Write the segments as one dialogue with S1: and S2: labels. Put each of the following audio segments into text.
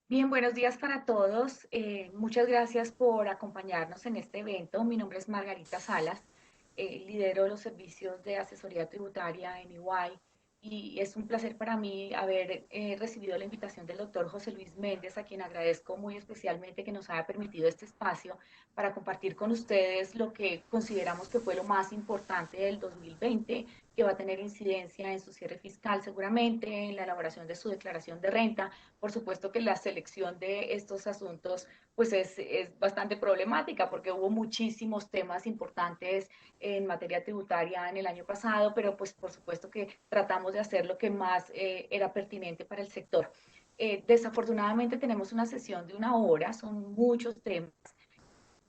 S1: Bien, buenos días para todos. Muchas gracias por acompañarnos en este evento. Mi nombre es Margarita Salas, lidero los servicios de asesoría tributaria en EY y es un placer para mí haber recibido la invitación del doctor José Luis Méndez, a quien agradezco muy especialmente que nos haya permitido este espacio para compartir con ustedes lo que consideramos que fue lo más importante del 2020, que va a tener incidencia en su cierre fiscal seguramente, en la elaboración de su declaración de renta. Por supuesto que la selección de estos asuntos pues es bastante problemática porque hubo muchísimos temas importantes en materia tributaria en el año pasado, pero pues por supuesto que tratamos de hacer lo que más era pertinente para el sector. Desafortunadamente tenemos una sesión de 1 hora, son muchos temas.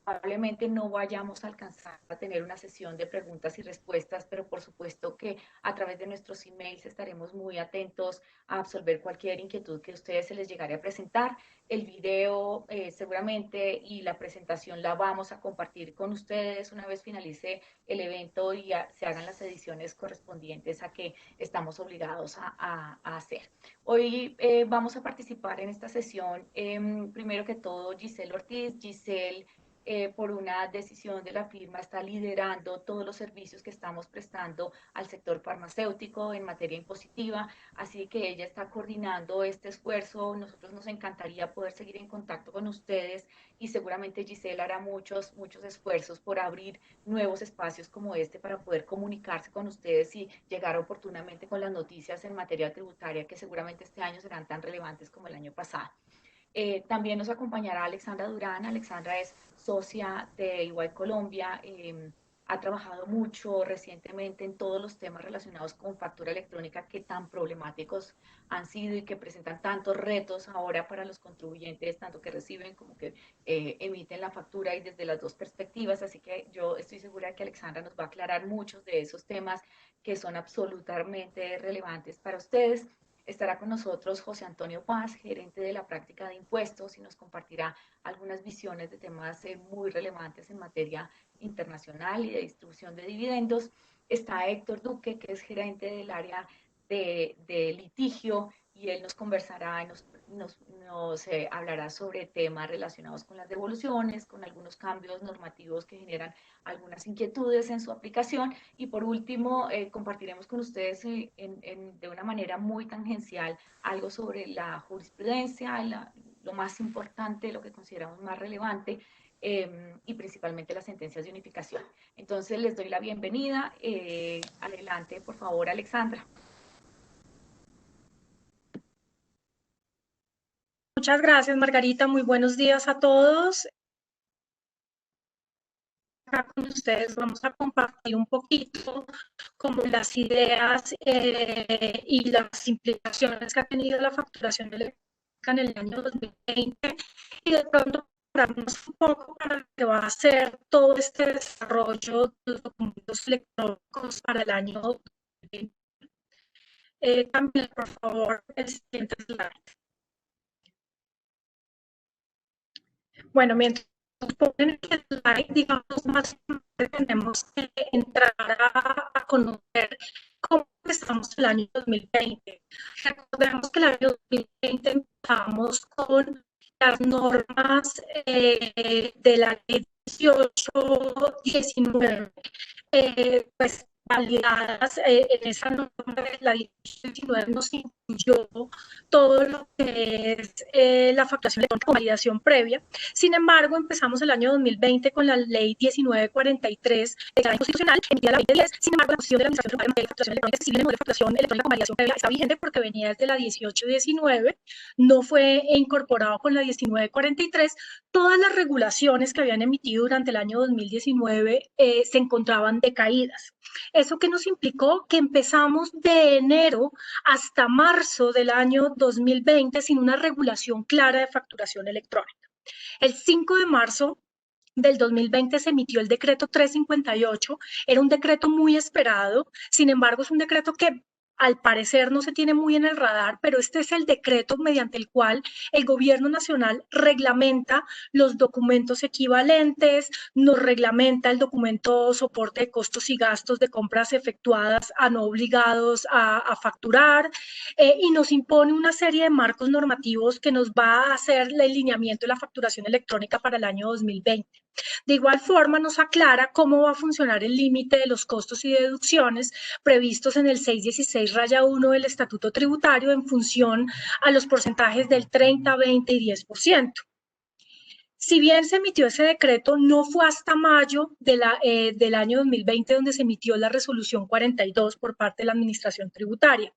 S1: Probablemente no vayamos a alcanzar a tener una sesión de preguntas y respuestas, pero por supuesto que a través de nuestros emails estaremos muy atentos a absolver cualquier inquietud que a ustedes se les llegare a presentar. El video seguramente y la presentación la vamos a compartir con ustedes una vez finalice el evento y se hagan las ediciones correspondientes a que estamos obligados a hacer. Hoy vamos a participar en esta sesión, primero que todo, Giselle Ortiz. Giselle, por una decisión de la firma, está liderando todos los servicios que estamos prestando al sector farmacéutico en materia impositiva, así que ella está coordinando este esfuerzo. Nosotros nos encantaría poder seguir en contacto con ustedes y seguramente Giselle hará muchos esfuerzos por abrir nuevos espacios como este para poder comunicarse con ustedes y llegar oportunamente con las noticias en materia tributaria que seguramente este año serán tan relevantes como el año pasado. También nos acompañará Alexandra Durán. Alexandra es socia de Igual Colombia. Ha trabajado mucho recientemente en todos los temas relacionados con factura electrónica que tan problemáticos han sido y que presentan tantos retos ahora para los contribuyentes, tanto que reciben como que emiten la factura, y desde las dos perspectivas. Así que yo estoy segura que Alexandra nos va a aclarar muchos de esos temas que son absolutamente relevantes para ustedes. Estará con nosotros José Antonio Paz, gerente de la práctica de impuestos, y nos compartirá algunas visiones de temas muy relevantes en materia internacional y de distribución de dividendos. Está Héctor Duque, que es gerente del área de litigio, y él nos conversará, nos hablará sobre temas relacionados con las devoluciones, con algunos cambios normativos que generan algunas inquietudes en su aplicación. Y por último, compartiremos con ustedes de una manera muy tangencial algo sobre la jurisprudencia, lo más importante, lo que consideramos más relevante, y principalmente las sentencias de unificación. Entonces les doy la bienvenida. Adelante, por favor, Alexandra.
S2: Muchas gracias, Margarita. Muy buenos días a todos. Acá con ustedes vamos a compartir un poquito como las ideas y las implicaciones que ha tenido la facturación electrónica en el año 2020 y de pronto prepararnos un poco para lo que va a ser todo este desarrollo de los documentos electrónicos para el año 2020. También, por favor, el siguiente slide. Bueno, mientras ponen el slide, digamos, más tenemos que entrar a conocer cómo estamos el año 2020. Recordemos que el año 2020 empezamos con las normas de la ley 1819, pues validadas en esa norma de la 19 nos incluyó todo lo que es la facturación electrónica con validación previa. Sin embargo, empezamos el año 2020 con la ley 1943, declarada inconstitucional, emitida la 2010. Sin embargo, la posición de la Administración Tributaria de facturación electrónica civil de facturación electrónica con validación previa está vigente porque venía desde la 1819, no fue incorporado con la 1943. Todas las regulaciones que habían emitido durante el año 2019 se encontraban decaídas. ¿Eso qué nos implicó? Que empezamos de enero hasta marzo del año 2020 sin una regulación clara de facturación electrónica. El 5 de marzo del 2020 se emitió el decreto 358, era un decreto muy esperado, sin embargo es un decreto que al parecer no se tiene muy en el radar, pero este es el decreto mediante el cual el gobierno nacional reglamenta los documentos equivalentes, nos reglamenta el documento soporte de costos y gastos de compras efectuadas a no obligados a facturar, y nos impone una serie de marcos normativos que nos va a hacer el lineamiento de la facturación electrónica para el año 2020. De igual forma, nos aclara cómo va a funcionar el límite de los costos y deducciones previstos en el 616-1 del Estatuto Tributario en función a los porcentajes del 30, 20 y 10%. Si bien se emitió ese decreto, no fue hasta mayo del año 2020 donde se emitió la resolución 42 por parte de la Administración Tributaria.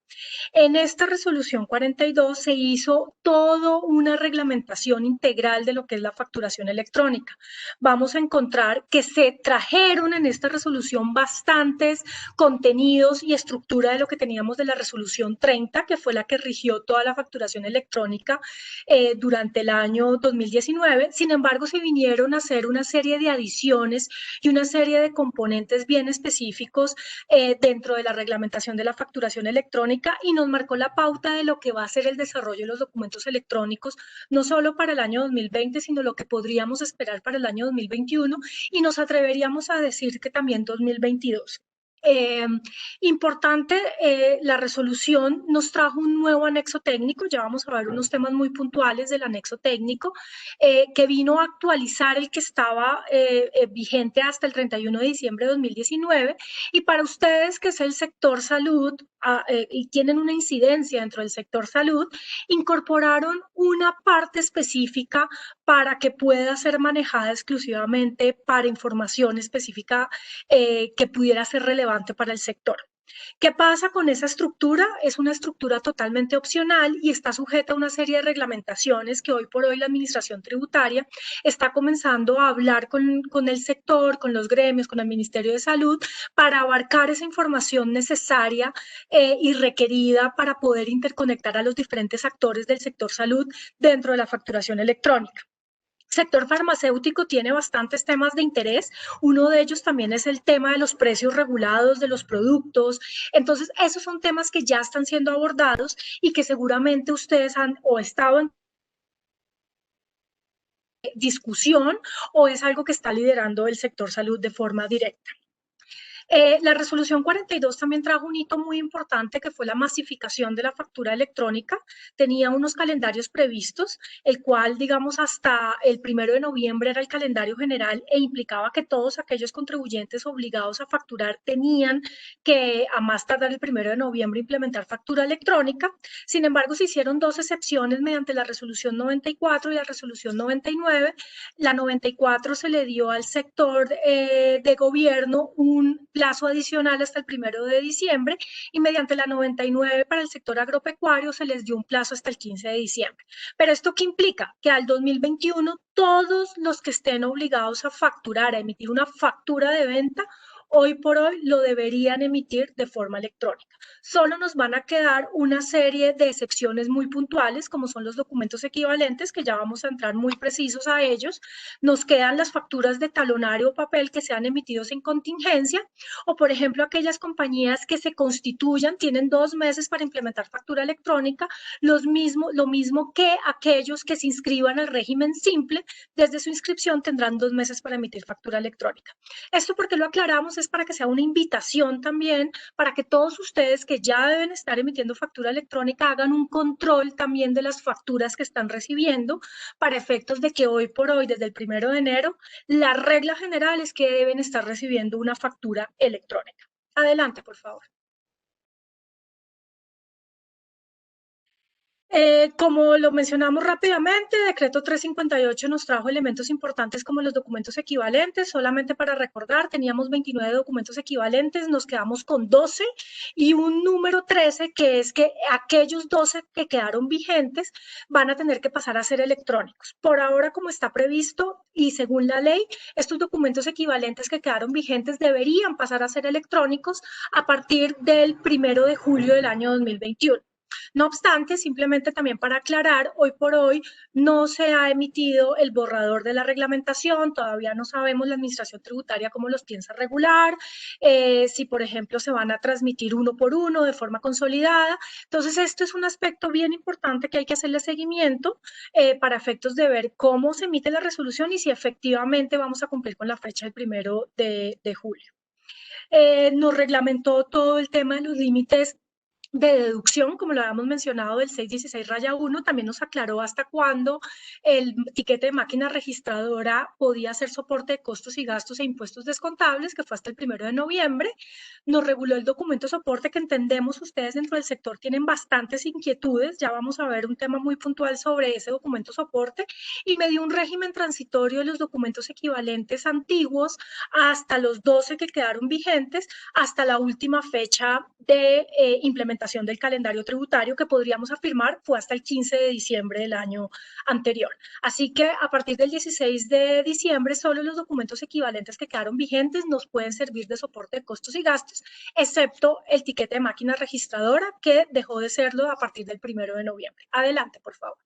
S2: En esta resolución 42 se hizo toda una reglamentación integral de lo que es la facturación electrónica. Vamos a encontrar que se trajeron en esta resolución bastantes contenidos y estructura de lo que teníamos de la resolución 30, que fue la que rigió toda la facturación electrónica durante el año 2019. Sin embargo, se vinieron a hacer una serie de adiciones y una serie de componentes bien específicos dentro de la reglamentación de la facturación electrónica y nos marcó la pauta de lo que va a ser el desarrollo de los documentos electrónicos, no solo para el año 2020, sino lo que podríamos esperar para el año 2021 y nos atreveríamos a decir que también 2022. Importante, la resolución nos trajo un nuevo anexo técnico, ya vamos a ver unos temas muy puntuales del anexo técnico, que vino a actualizar el que estaba vigente hasta el 31 de diciembre de 2019, y para ustedes que es el sector salud y tienen una incidencia dentro del sector salud, incorporaron una parte específica para que pueda ser manejada exclusivamente para información específica que pudiera ser relevante para el sector. ¿Qué pasa con esa estructura? Es una estructura totalmente opcional y está sujeta a una serie de reglamentaciones que hoy por hoy la Administración Tributaria está comenzando a hablar con el sector, con los gremios, con el Ministerio de Salud, para abarcar esa información necesaria y requerida para poder interconectar a los diferentes actores del sector salud dentro de la facturación electrónica. Sector farmacéutico tiene bastantes temas de interés. Uno de ellos también es el tema de los precios regulados de los productos. Entonces, esos son temas que ya están siendo abordados y que seguramente ustedes han o estado en discusión o es algo que está liderando el sector salud de forma directa. La resolución 42 también trajo un hito muy importante que fue la masificación de la factura electrónica. Tenía unos calendarios previstos, el cual, digamos, hasta el 1 de noviembre era el calendario general e implicaba que todos aquellos contribuyentes obligados a facturar tenían que, a más tardar el 1 de noviembre, implementar factura electrónica. Sin embargo, se hicieron dos excepciones mediante la resolución 94 y la resolución 99. La 94 se le dio al sector de gobierno un plazo adicional hasta el 1 de diciembre y mediante la 99 para el sector agropecuario se les dio un plazo hasta el 15 de diciembre. Pero ¿esto qué implica? Que al 2021 todos los que estén obligados a facturar, a emitir una factura de venta, hoy por hoy lo deberían emitir de forma electrónica. Solo nos van a quedar una serie de excepciones muy puntuales, como son los documentos equivalentes, que ya vamos a entrar muy precisos a ellos. Nos quedan las facturas de talonario o papel que sean emitidos en contingencia, o por ejemplo, aquellas compañías que se constituyan, tienen 2 meses para implementar factura electrónica, lo mismo que aquellos que se inscriban al régimen simple, desde su inscripción tendrán 2 meses para emitir factura electrónica. Esto, porque lo aclaramos, es para que sea una invitación también, para que todos ustedes que ya deben estar emitiendo factura electrónica hagan un control también de las facturas que están recibiendo, para efectos de que hoy por hoy, desde el 1 de enero, la regla general es que deben estar recibiendo una factura electrónica. Adelante, por favor. Como lo mencionamos rápidamente, Decreto 358 nos trajo elementos importantes como los documentos equivalentes. Solamente para recordar, teníamos 29 documentos equivalentes, nos quedamos con 12 y un número 13, que es que aquellos 12 que quedaron vigentes van a tener que pasar a ser electrónicos. Por ahora, como está previsto y según la ley, estos documentos equivalentes que quedaron vigentes deberían pasar a ser electrónicos a partir del 1 de julio del año 2021. No obstante, simplemente también para aclarar, hoy por hoy no se ha emitido el borrador de la reglamentación, todavía no sabemos la administración tributaria cómo los piensa regular, si por ejemplo se van a transmitir uno por uno de forma consolidada. Entonces, esto es un aspecto bien importante que hay que hacerle seguimiento para efectos de ver cómo se emite la resolución y si efectivamente vamos a cumplir con la fecha del 1 de julio. Nos reglamentó todo el tema de los límites de deducción, como lo habíamos mencionado, del 616-1, también nos aclaró hasta cuándo el tiquete de máquina registradora podía hacer soporte de costos y gastos e impuestos descontables, que fue hasta el 1 de noviembre. Nos reguló el documento soporte, que entendemos ustedes dentro del sector tienen bastantes inquietudes, ya vamos a ver un tema muy puntual sobre ese documento soporte, y me dio un régimen transitorio de los documentos equivalentes antiguos hasta los 12 que quedaron vigentes, hasta la última fecha de implementación del calendario tributario, que podríamos afirmar fue hasta el 15 de diciembre del año anterior. Así que a partir del 16 de diciembre, solo los documentos equivalentes que quedaron vigentes nos pueden servir de soporte de costos y gastos, excepto el tiquete de máquina registradora, que dejó de serlo a partir del 1 de noviembre. Adelante, por favor.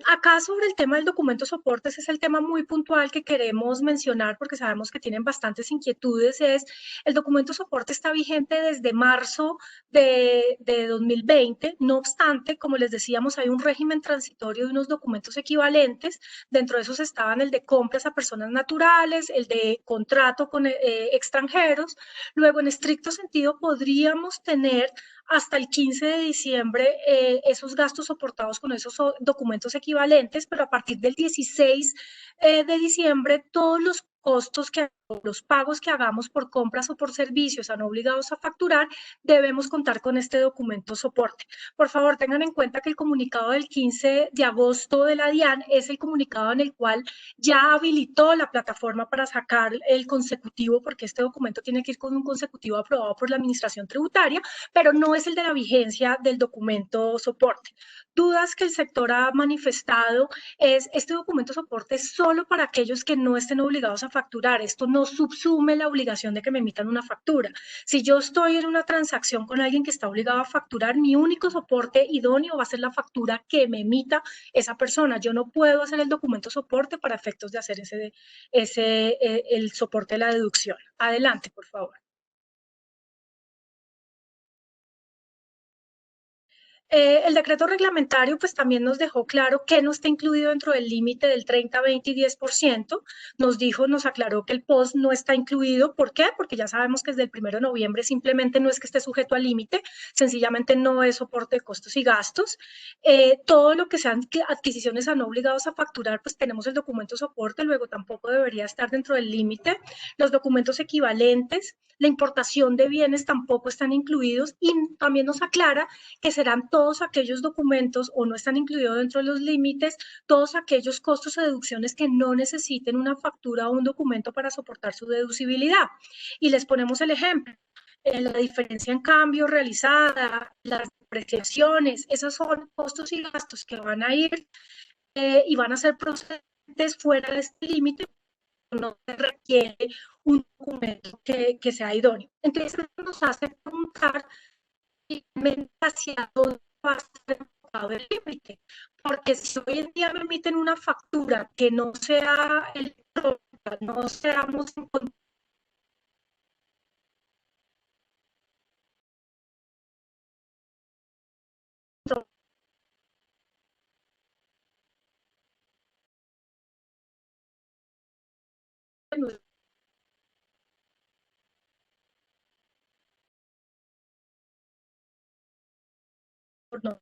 S2: Acá sobre el tema del documento soporte, ese es el tema muy puntual que queremos mencionar porque sabemos que tienen bastantes inquietudes. El documento soporte está vigente desde marzo de 2020. No obstante, como les decíamos, hay un régimen transitorio de unos documentos equivalentes. Dentro de esos estaban el de compras a personas naturales, el de contrato con extranjeros. Luego, en estricto sentido, podríamos tener hasta el 15 de diciembre esos gastos soportados con esos documentos equivalentes, pero a partir del 16 de diciembre todos los costos los pagos que hagamos por compras o por servicios no obligados a facturar, debemos contar con este documento soporte. Por favor, tengan en cuenta que el comunicado del 15 de agosto de la DIAN es el comunicado en el cual ya habilitó la plataforma para sacar el consecutivo, porque este documento tiene que ir con un consecutivo aprobado por la Administración Tributaria, pero no es el de la vigencia del documento soporte. Dudas que el sector ha manifestado es este documento soporte solo para aquellos que no estén obligados a facturar. Esto no subsume la obligación de que me emitan una factura. Si yo estoy en una transacción con alguien que está obligado a facturar, mi único soporte idóneo va a ser la factura que me emita esa persona. Yo no puedo hacer el documento soporte para efectos de hacer el soporte de la deducción. Adelante, por favor. El decreto reglamentario pues también nos dejó claro que no está incluido dentro del límite del 30, 20 y 10%. Nos aclaró que el POS no está incluido. ¿Por qué? Porque ya sabemos que desde el 1 de noviembre simplemente no es que esté sujeto al límite, sencillamente no es soporte de costos y gastos. Todo lo que sean adquisiciones no obligados a facturar, pues tenemos el documento soporte, luego tampoco debería estar dentro del límite. Los documentos equivalentes, la importación de bienes tampoco están incluidos, y también nos aclara que serán todos aquellos documentos o no están incluidos dentro de los límites, todos aquellos costos o deducciones que no necesiten una factura o un documento para soportar su deducibilidad. Y les ponemos el ejemplo. La diferencia en cambio realizada, las depreciaciones, esos son costos y gastos que van a ir y van a ser procedentes fuera de este límite. No se requiere un documento que sea idóneo. Entonces, esto nos hace preguntar hacia dónde va a estar enfocado el límite. Porque si hoy en día me emiten una factura que no sea electrónica, no seamos en control, no.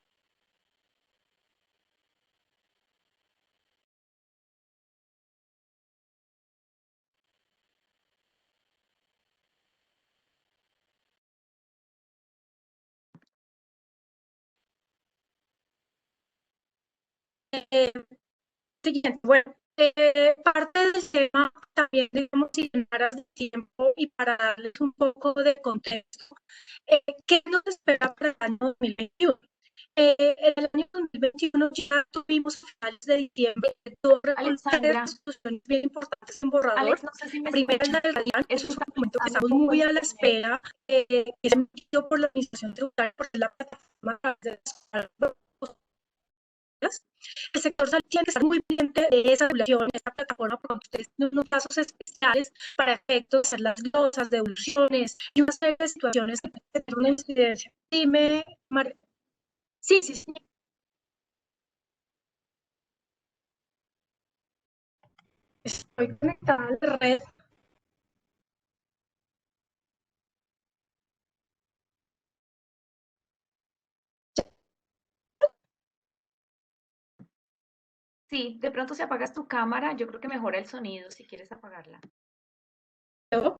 S2: Siguiente, bueno, parte del tema también, digamos, si en aras de tiempo y para darles un poco de contexto, ¿qué nos espera para el año 2021? En el año 2021 ya tuvimos a finales de diciembre dos
S1: Alexandra,
S2: resoluciones bien importantes en borrador.
S1: Alex, no sé si me
S2: La primera es la
S1: escuchas.
S2: del Radial, que es un
S1: Está
S2: documento que
S1: pasando
S2: estamos
S1: un poco
S2: muy
S1: el
S2: a la
S1: internet.
S2: espera, que es emitido por la Administración Tributaria, por la plataforma a través de las el sector salud tiene que estar muy pendiente de esa regulación, esta plataforma, porque ustedes tienen unos casos especiales para efectos de hacer las glosas, devoluciones y una serie de situaciones que pueden tener una incidencia. Dime, Mar sí, sí, sí. Estoy conectada a la red.
S1: Sí, de pronto si apagas tu cámara, yo creo que mejora el sonido si quieres apagarla.
S2: ¿Aló?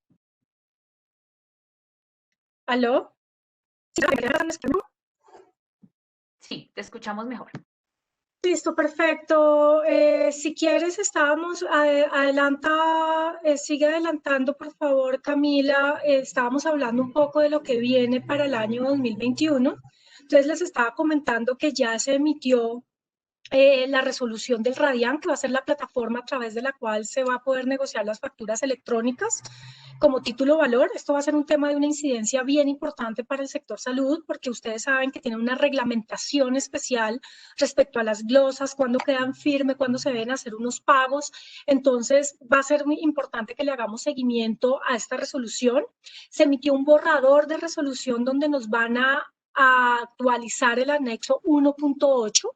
S2: ¿Aló? ¿Sí, me español?
S1: Sí, te escuchamos mejor.
S2: Listo, perfecto. Si quieres, estábamos, adelanta, sigue adelantando, por favor, Camila. Estábamos hablando un poco de lo que viene para el año 2021. Entonces, les estaba comentando que ya se emitió la resolución del Radian, que va a ser la plataforma a través de la cual se va a poder negociar las facturas electrónicas como título valor. Esto va a ser un tema de una incidencia bien importante para el sector salud, porque ustedes saben que tiene una reglamentación especial respecto a las glosas, cuándo quedan firmes, cuándo se deben hacer unos pagos. Entonces, va a ser muy importante que le hagamos seguimiento a esta resolución. Se emitió un borrador de resolución donde nos van a actualizar el anexo 1.8.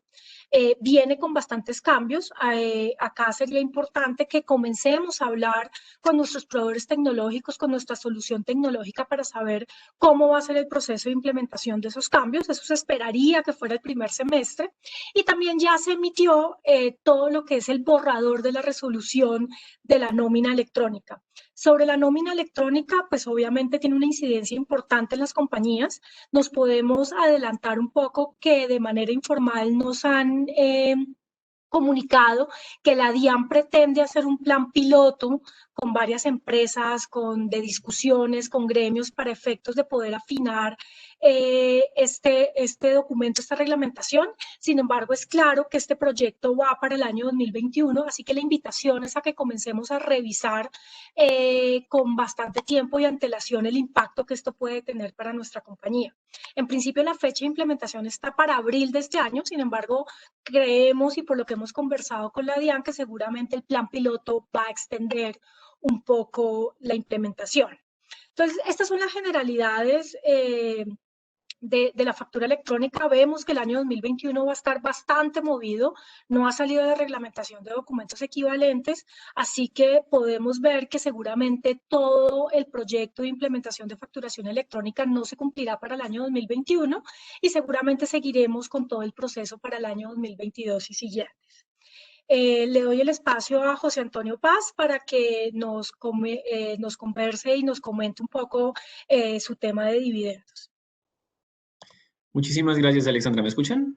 S2: Viene con bastantes cambios. Acá sería importante que comencemos a hablar con nuestros proveedores tecnológicos, con nuestra solución tecnológica para saber cómo va a ser el proceso de implementación de esos cambios. Eso se esperaría que fuera el primer semestre. Y también ya se emitió todo lo que es el borrador de la resolución de la nómina electrónica. Sobre la nómina electrónica, pues obviamente tiene una incidencia importante en las compañías. Nos podemos adelantar un poco que de manera informal nos han comunicado que la DIAN pretende hacer un plan piloto con varias empresas, de discusiones, con gremios para efectos de poder afinar este documento, esta reglamentación. Sin embargo, es claro que este proyecto va para el año 2021, así que la invitación es a que comencemos a revisar con bastante tiempo y antelación el impacto que esto puede tener para nuestra compañía. En principio, la fecha de implementación está para abril de este año, sin embargo, creemos y por lo que hemos conversado con la DIAN que seguramente el plan piloto va a extender un poco la implementación. Entonces, estas son las generalidades de la factura electrónica. Vemos que el año 2021 va a estar bastante movido, no ha salido de reglamentación de documentos equivalentes, así que podemos ver que seguramente todo el proyecto de implementación de facturación electrónica no se cumplirá para el año 2021 y seguramente seguiremos con todo el proceso para el año 2022 y siguientes. Le doy el espacio a José Antonio Paz para que nos converse y nos comente un poco su tema de dividendos.
S3: Muchísimas gracias, Alexandra. ¿Me escuchan?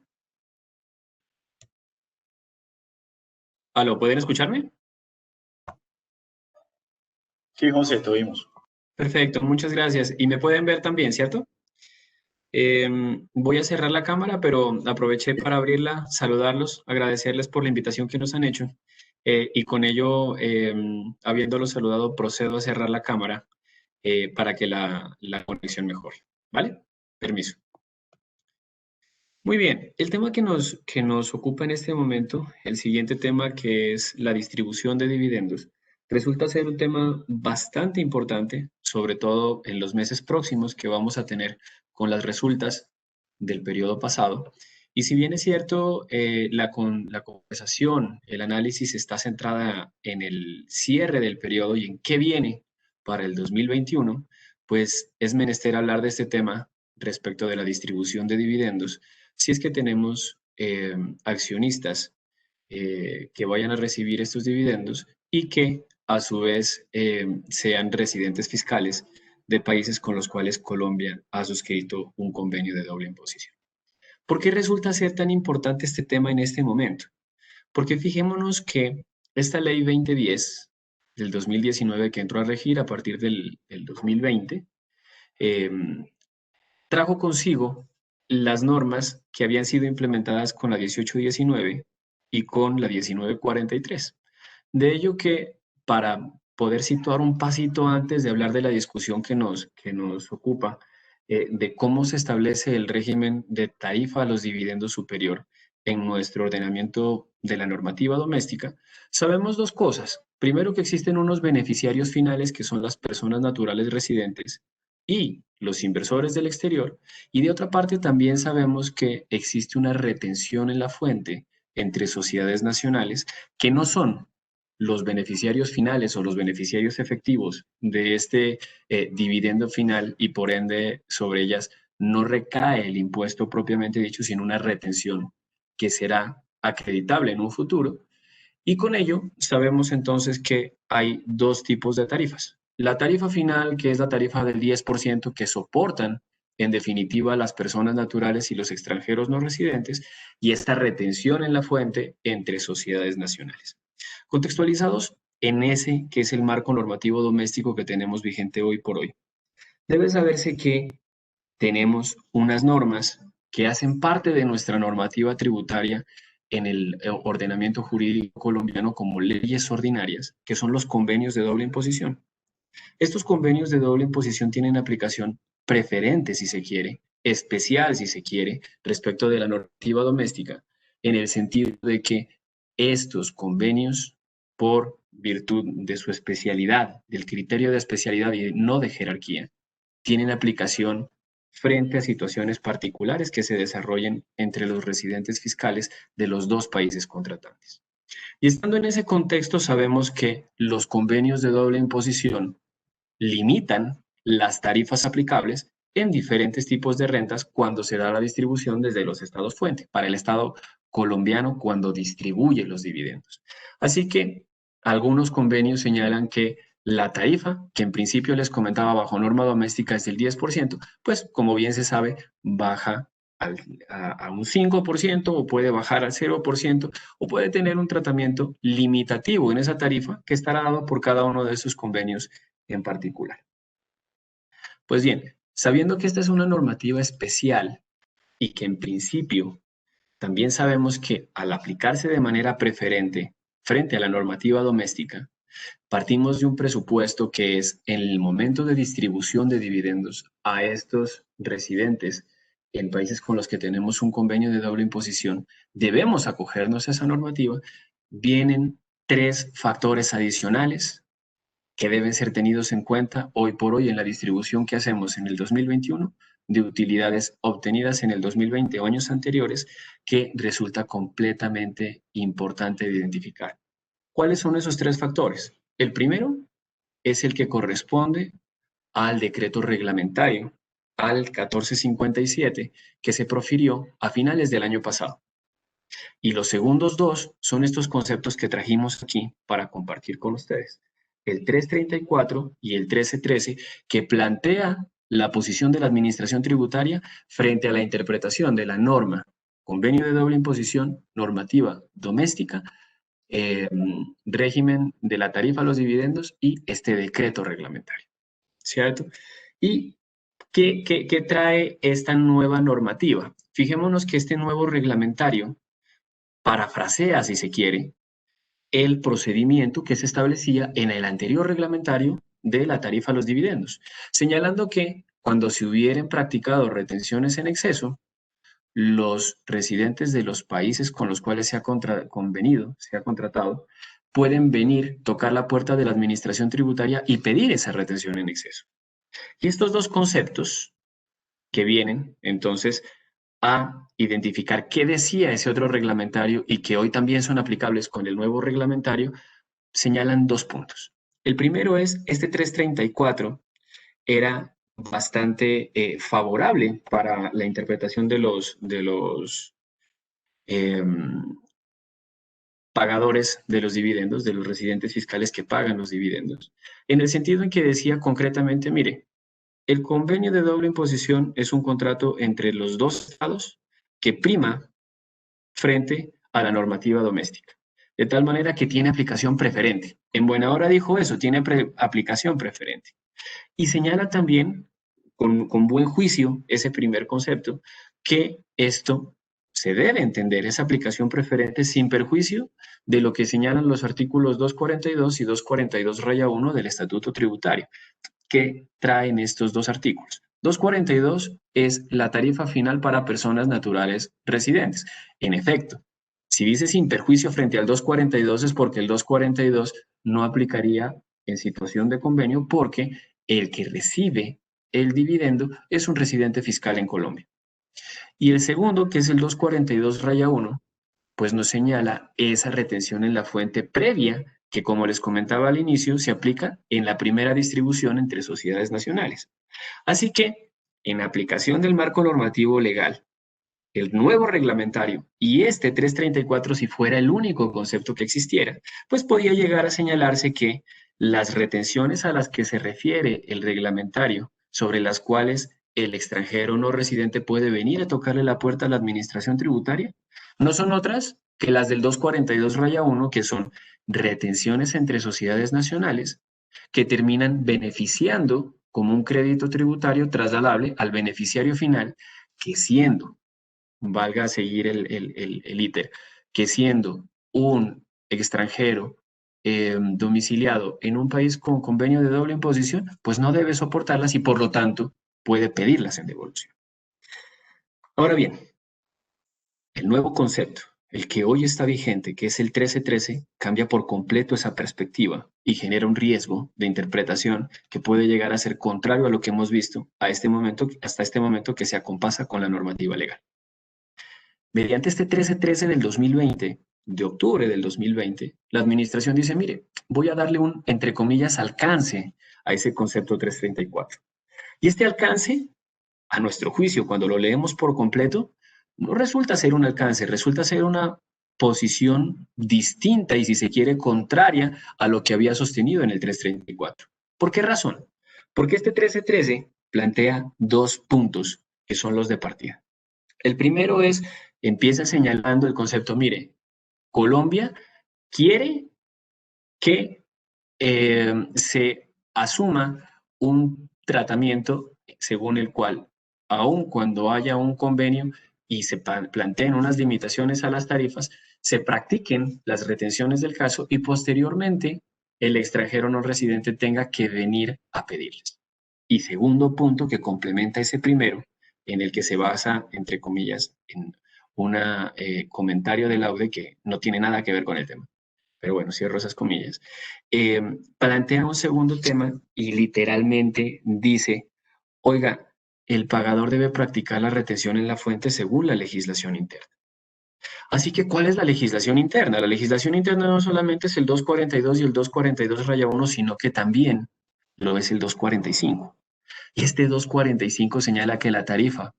S3: ¿Aló, pueden escucharme?
S4: Sí, José, te oímos.
S3: Perfecto, muchas gracias. Y me pueden ver también, ¿cierto? Voy a cerrar la cámara, pero aproveché para abrirla, saludarlos, agradecerles por la invitación que nos han hecho. Y con ello, habiéndolos saludado, procedo a cerrar la cámara para que la conexión mejore. ¿Vale? Permiso. Muy bien, el tema que nos ocupa en este momento, el siguiente tema que es la distribución de dividendos, resulta ser un tema bastante importante, sobre todo en los meses próximos que vamos a tener con las resultas del periodo pasado. Y si bien es cierto, la conversación, el análisis está centrada en el cierre del periodo y en qué viene para el 2021, pues es menester hablar de este tema respecto de la distribución de dividendos si es que tenemos accionistas que vayan a recibir estos dividendos y que a su vez sean residentes fiscales de países con los cuales Colombia ha suscrito un convenio de doble imposición. ¿Por qué resulta ser tan importante este tema en este momento? Porque fijémonos que esta ley 2010 del 2019 que entró a regir a partir del 2020 trajo consigo las normas que habían sido implementadas con la 1819 y con la 1943. De ello que para poder situar un pasito antes de hablar de la discusión que nos ocupa, de cómo se establece el régimen de tarifa a los dividendos superior en nuestro ordenamiento de la normativa doméstica, sabemos dos cosas. Primero, que existen unos beneficiarios finales que son las personas naturales residentes y los inversores del exterior, y de otra parte también sabemos que existe una retención en la fuente entre sociedades nacionales que no son los beneficiarios finales o los beneficiarios efectivos de este dividendo final, y por ende sobre ellas no recae el impuesto propiamente dicho, sino una retención que será acreditable en un futuro. Y con ello sabemos entonces que hay dos tipos de tarifas. La tarifa final, que es la tarifa del 10% que soportan en definitiva las personas naturales y los extranjeros no residentes, y esta retención en la fuente entre sociedades nacionales. Contextualizados en ese que es el marco normativo doméstico que tenemos vigente hoy por hoy, debe saberse que tenemos unas normas que hacen parte de nuestra normativa tributaria en el ordenamiento jurídico colombiano como leyes ordinarias, que son los convenios de doble imposición. Estos convenios de doble imposición tienen aplicación preferente, si se quiere, especial, si se quiere, respecto de la normativa doméstica, en el sentido de que estos convenios, por virtud de su especialidad, del criterio de especialidad y no de jerarquía, tienen aplicación frente a situaciones particulares que se desarrollen entre los residentes fiscales de los dos países contratantes. Y estando en ese contexto, sabemos que los convenios de doble imposición limitan las tarifas aplicables en diferentes tipos de rentas cuando se da la distribución desde los estados fuente, para el estado colombiano cuando distribuye los dividendos. Así que algunos convenios señalan que la tarifa, que en principio les comentaba bajo norma doméstica es del 10%, pues como bien se sabe, baja a un 5% o puede bajar al 0% o puede tener un tratamiento limitativo en esa tarifa que estará dado por cada uno de esos convenios en particular. Pues bien, sabiendo que esta es una normativa especial y que en principio también sabemos que al aplicarse de manera preferente frente a la normativa doméstica, partimos de un presupuesto que es en el momento de distribución de dividendos a estos residentes en países con los que tenemos un convenio de doble imposición, debemos acogernos a esa normativa. Vienen tres factores adicionales que deben ser tenidos en cuenta hoy por hoy en la distribución que hacemos en el 2021 de utilidades obtenidas en el 2020 o años anteriores, que resulta completamente importante de identificar. ¿Cuáles son esos tres factores? El primero es el que corresponde al decreto reglamentario, al 1457, que se profirió a finales del año pasado. Y los segundos dos son estos conceptos que trajimos aquí para compartir con ustedes. El 334 y el 1313, que plantea la posición de la administración tributaria frente a la interpretación de la norma, convenio de doble imposición, normativa doméstica, régimen de la tarifa a los dividendos y este decreto reglamentario, ¿cierto? ¿Y qué trae esta nueva normativa? Fijémonos que este nuevo reglamentario parafrasea, si se quiere, el procedimiento que se establecía en el anterior reglamentario de la tarifa a los dividendos, señalando que cuando se hubieran practicado retenciones en exceso, los residentes de los países con los cuales se ha contratado, pueden venir, tocar la puerta de la administración tributaria y pedir esa retención en exceso. Y estos dos conceptos que vienen, entonces, a identificar qué decía ese otro reglamentario y que hoy también son aplicables con el nuevo reglamentario, señalan dos puntos. El primero es, este 334 era bastante favorable para la interpretación de los pagadores de los dividendos, de los residentes fiscales que pagan los dividendos, en el sentido en que decía concretamente, mire, el convenio de doble imposición es un contrato entre los dos estados que prima frente a la normativa doméstica, de tal manera que tiene aplicación preferente. En buena hora dijo eso, tiene aplicación preferente. Y señala también, con buen juicio, ese primer concepto, que esto se debe entender, esa aplicación preferente sin perjuicio de lo que señalan los artículos 242 y 242-1 del Estatuto Tributario, que traen estos dos artículos. 242 es la tarifa final para personas naturales residentes. En efecto, si dice sin perjuicio frente al 242 es porque el 242 no aplicaría en situación de convenio porque el que recibe el dividendo es un residente fiscal en Colombia. Y el segundo, que es el 242-1, pues nos señala esa retención en la fuente previa que, como les comentaba al inicio, se aplica en la primera distribución entre sociedades nacionales. Así que, en aplicación del marco normativo legal, el nuevo reglamentario y este 334, si fuera el único concepto que existiera, pues podía llegar a señalarse que las retenciones a las que se refiere el reglamentario, sobre las cuales el extranjero no residente puede venir a tocarle la puerta a la administración tributaria, no son otras que las del 242-1, que son retenciones entre sociedades nacionales que terminan beneficiando como un crédito tributario trasladable al beneficiario final, que siendo, valga seguir el íter, que siendo un extranjero domiciliado en un país con convenio de doble imposición, pues no debe soportarlas y por lo tanto puede pedirlas en devolución. Ahora bien, el nuevo concepto, el que hoy está vigente, que es el 1313, cambia por completo esa perspectiva y genera un riesgo de interpretación que puede llegar a ser contrario a lo que hemos visto hasta este momento que se acompasa con la normativa legal. Mediante este 1313 del 2020, de octubre del 2020, la administración dice, mire, voy a darle un, entre comillas, alcance a ese concepto 334. Y este alcance, a nuestro juicio, cuando lo leemos por completo, no resulta ser un alcance, resulta ser una posición distinta y, si se quiere, contraria a lo que había sostenido en el 334. ¿Por qué razón? Porque este 1313 plantea dos puntos que son los de partida. El primero es, empieza señalando el concepto, mire, Colombia quiere que se asuma un tratamiento según el cual, aun cuando haya un convenio y se planteen unas limitaciones a las tarifas, se practiquen las retenciones del caso y posteriormente el extranjero no residente tenga que venir a pedirles. Y segundo punto que complementa ese primero, en el que se basa, entre comillas, en un comentario del AUDE que no tiene nada que ver con el tema. Pero bueno, cierro esas comillas. Plantea un segundo tema y literalmente dice, oiga, el pagador debe practicar la retención en la fuente según la legislación interna. Así que, ¿cuál es la legislación interna? La legislación interna no solamente es el 242 y el 242-1, sino que también lo es el 245. Y este 245 señala que la tarifa,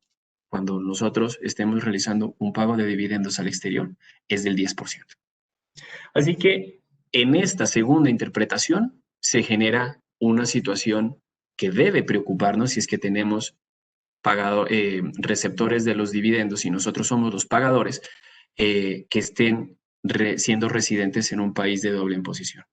S3: cuando nosotros estemos realizando un pago de dividendos al exterior, es del 10%. Así que en esta segunda interpretación se genera una situación que debe preocuparnos si es que tenemos receptores de los dividendos y nosotros somos los pagadores que estén siendo residentes en un país de doble imposición,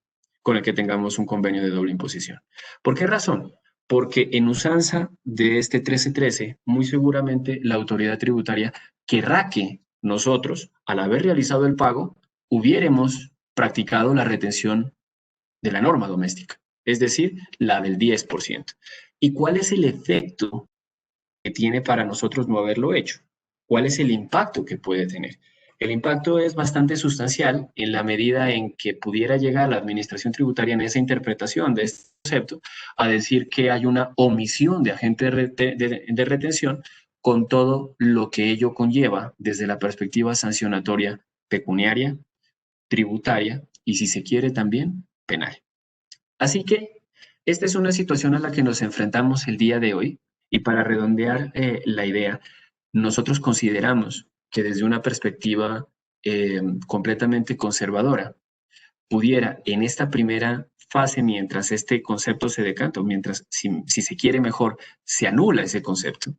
S3: con el que tengamos un convenio de doble imposición. ¿Por qué razón? Porque en usanza de este 1313, muy seguramente la autoridad tributaria querrá que nosotros, al haber realizado el pago, hubiéramos practicado la retención de la norma doméstica, es decir, la del 10%. ¿Y cuál es el efecto que tiene para nosotros no haberlo hecho? ¿Cuál es el impacto que puede tener? El impacto es bastante sustancial en la medida en que pudiera llegar la administración tributaria en esa interpretación de este concepto a decir que hay una omisión de agente de retención con todo lo que ello conlleva desde la perspectiva sancionatoria pecuniaria, tributaria y, si se quiere, también penal. Así que esta es una situación a la que nos enfrentamos el día de hoy y para redondear la idea, nosotros consideramos que desde una perspectiva completamente conservadora pudiera en esta primera fase, mientras este concepto se decanta, mientras, si se quiere mejor, se anula ese concepto,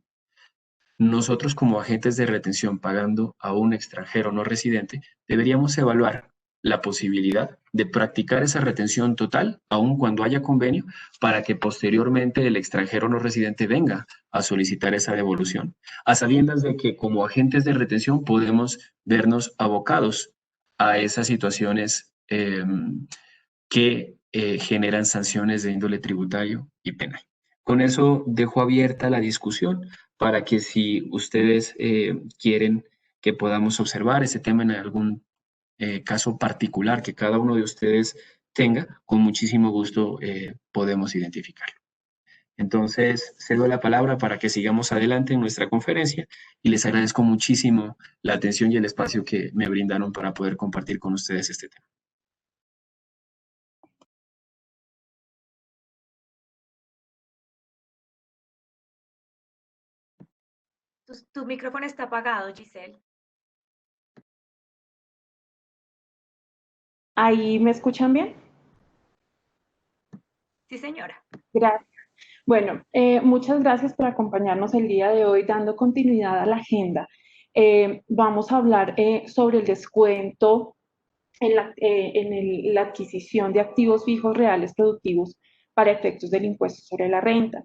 S3: nosotros como agentes de retención pagando a un extranjero no residente deberíamos evaluar la posibilidad de practicar esa retención total, aun cuando haya convenio, para que posteriormente el extranjero no residente venga a solicitar esa devolución, a sabiendas de que como agentes de retención podemos vernos abocados a esas situaciones que generan sanciones de índole tributario y penal. Con eso dejo abierta la discusión para que si ustedes quieren que podamos observar ese tema en algún caso particular que cada uno de ustedes tenga, con muchísimo gusto podemos identificarlo. Entonces, cedo la palabra para que sigamos adelante en nuestra conferencia y les agradezco muchísimo la atención y el espacio que me brindaron para poder compartir con ustedes este tema.
S1: Tu micrófono está apagado, Giselle.
S5: ¿Ahí me escuchan bien?
S1: Sí, señora.
S5: Gracias. Bueno, muchas gracias por acompañarnos el día de hoy dando continuidad a la agenda. Vamos a hablar sobre el descuento en la adquisición de activos fijos reales productivos para efectos del impuesto sobre la renta.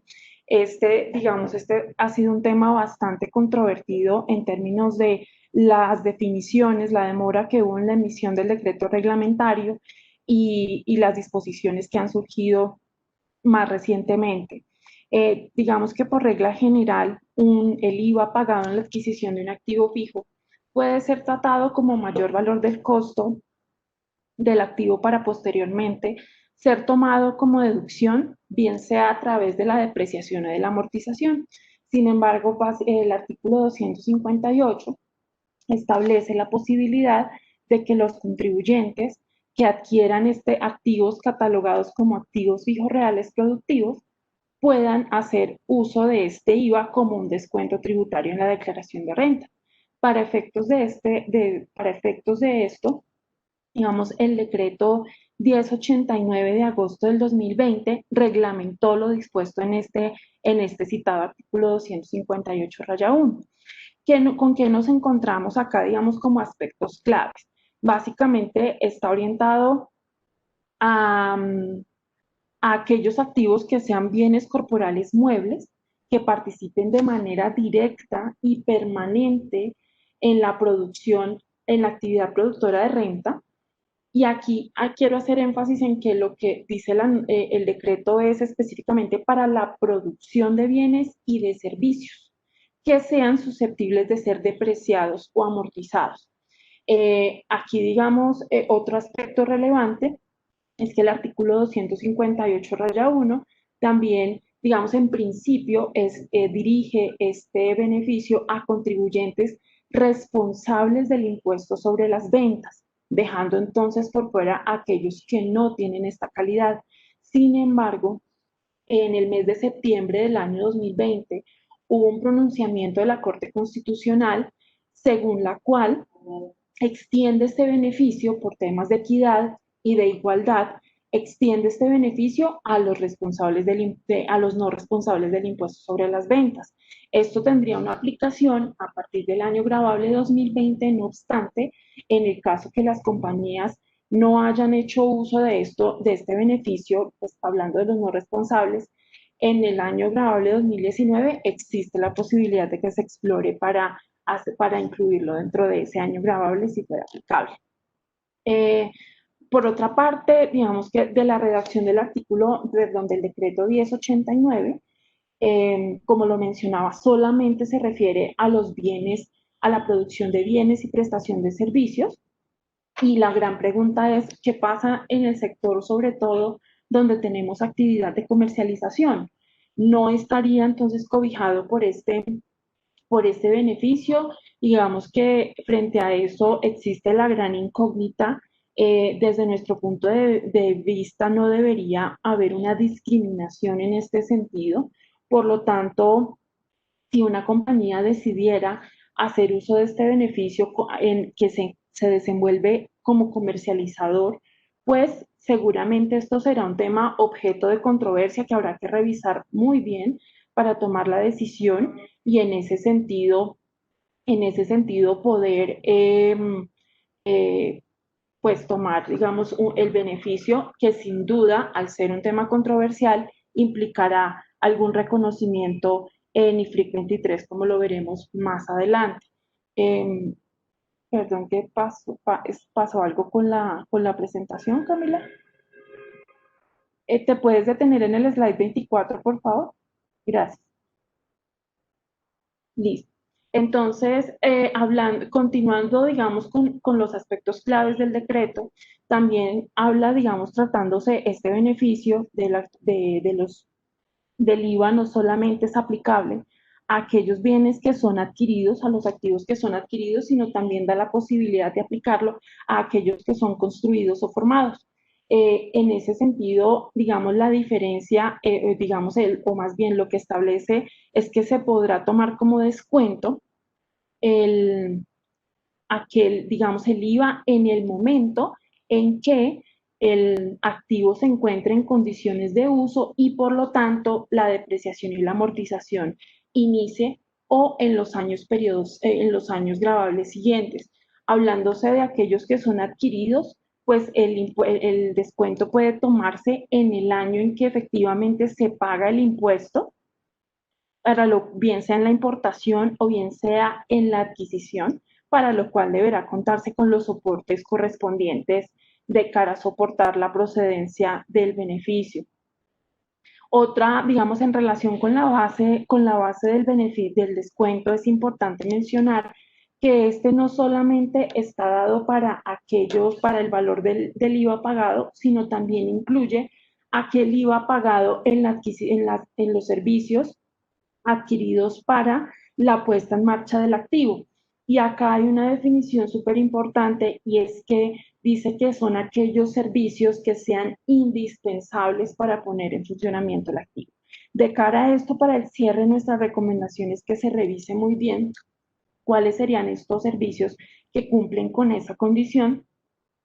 S5: Digamos, este ha sido un tema bastante controvertido en términos de las definiciones, la demora que hubo en la emisión del decreto reglamentario y las disposiciones que han surgido más recientemente. Digamos que por regla general, el IVA pagado en la adquisición de un activo fijo puede ser tratado como mayor valor del costo del activo para posteriormente ser tomado como deducción, bien sea a través de la depreciación o de la amortización. Sin embargo, el artículo 258 establece la posibilidad de que los contribuyentes que adquieran activos catalogados como activos fijos reales productivos puedan hacer uso de este IVA como un descuento tributario en la declaración de renta. Para efectos de esto, digamos, el decreto 1089 de agosto del 2020 reglamentó lo dispuesto en este citado artículo 258-1. ¿Con qué nos encontramos acá, digamos, como aspectos claves? Básicamente está orientado a aquellos activos que sean bienes corporales muebles, que participen de manera directa y permanente en la producción, en la actividad productora de renta. Y aquí quiero hacer énfasis en que lo que dice el decreto es específicamente para la producción de bienes y de servicios que sean susceptibles de ser depreciados o amortizados. Aquí, digamos, otro aspecto relevante es que el artículo 258-1 también, digamos, en principio dirige este beneficio a contribuyentes responsables del impuesto sobre las ventas, dejando entonces por fuera a aquellos que no tienen esta calidad. Sin embargo, en el mes de septiembre del año 2020 hubo un pronunciamiento de la Corte Constitucional según la cual extiende este beneficio por temas de equidad y de igualdad, extiende este beneficio a los a los no responsables del impuesto sobre las ventas. Esto tendría una aplicación a partir del año gravable 2020, no obstante, en el caso que las compañías no hayan hecho uso de este beneficio, pues hablando de los no responsables, en el año gravable 2019 existe la posibilidad de que se explore para incluirlo dentro de ese año gravable si fuera aplicable. Por otra parte, digamos que de la redacción del artículo, perdón, del decreto 1089, como lo mencionaba, solamente se refiere a los bienes, a la producción de bienes y prestación de servicios. Y la gran pregunta es, ¿qué pasa en el sector, sobre todo, donde tenemos actividad de comercialización? ¿No estaría entonces cobijado por este beneficio? Digamos que frente a eso existe la gran incógnita. Desde nuestro punto de vista no debería haber una discriminación en este sentido. Por lo tanto, si una compañía decidiera hacer uso de este beneficio en que se desenvuelve como comercializador, pues seguramente esto será un tema objeto de controversia que habrá que revisar muy bien para tomar la decisión y en ese sentido poder pues tomar, digamos, el beneficio que sin duda, al ser un tema controversial, implicará algún reconocimiento en IFRIC 23, como lo veremos más adelante. Eh, Perdón, ¿qué pasó? ¿Pasó algo con la presentación, Camila? ¿Te puedes detener en el slide 24, por favor? Gracias. Listo. Entonces, continuando, digamos, con los aspectos claves del decreto, también habla, digamos, tratándose este beneficio del IVA no solamente es aplicable a aquellos bienes que son adquiridos, a los activos que son adquiridos, sino también da la posibilidad de aplicarlo a aquellos que son construidos o formados. En ese sentido, digamos, la diferencia, digamos, o más bien lo que establece es que se podrá tomar como descuento el, digamos, el IVA en el momento en que el activo se encuentre en condiciones de uso y por lo tanto la depreciación y la amortización inicie o en los en los años gravables siguientes. Hablándose de aquellos que son adquiridos, pues el descuento puede tomarse en el año en que efectivamente se paga el impuesto, bien sea en la importación o bien sea en la adquisición, para lo cual deberá contarse con los soportes correspondientes de cara a soportar la procedencia del beneficio. Otra, digamos, en relación con la base del beneficio, del descuento, es importante mencionar que este no solamente está dado para para el valor del IVA pagado, sino también incluye aquel IVA pagado en los servicios adquiridos para la puesta en marcha del activo. Y acá hay una definición súper importante y es que dice que son aquellos servicios que sean indispensables para poner en funcionamiento el activo. De cara a esto, para el cierre, nuestra recomendación es que se revise muy bien cuáles serían estos servicios que cumplen con esa condición,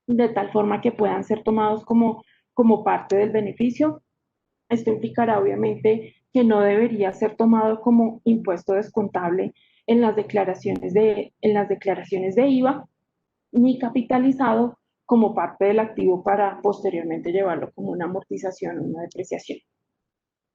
S5: de tal forma que puedan ser tomados como parte del beneficio. Esto implicará obviamente que no debería ser tomado como impuesto descontable en las declaraciones de IVA, ni capitalizado como parte del activo para posteriormente llevarlo como una amortización o una depreciación.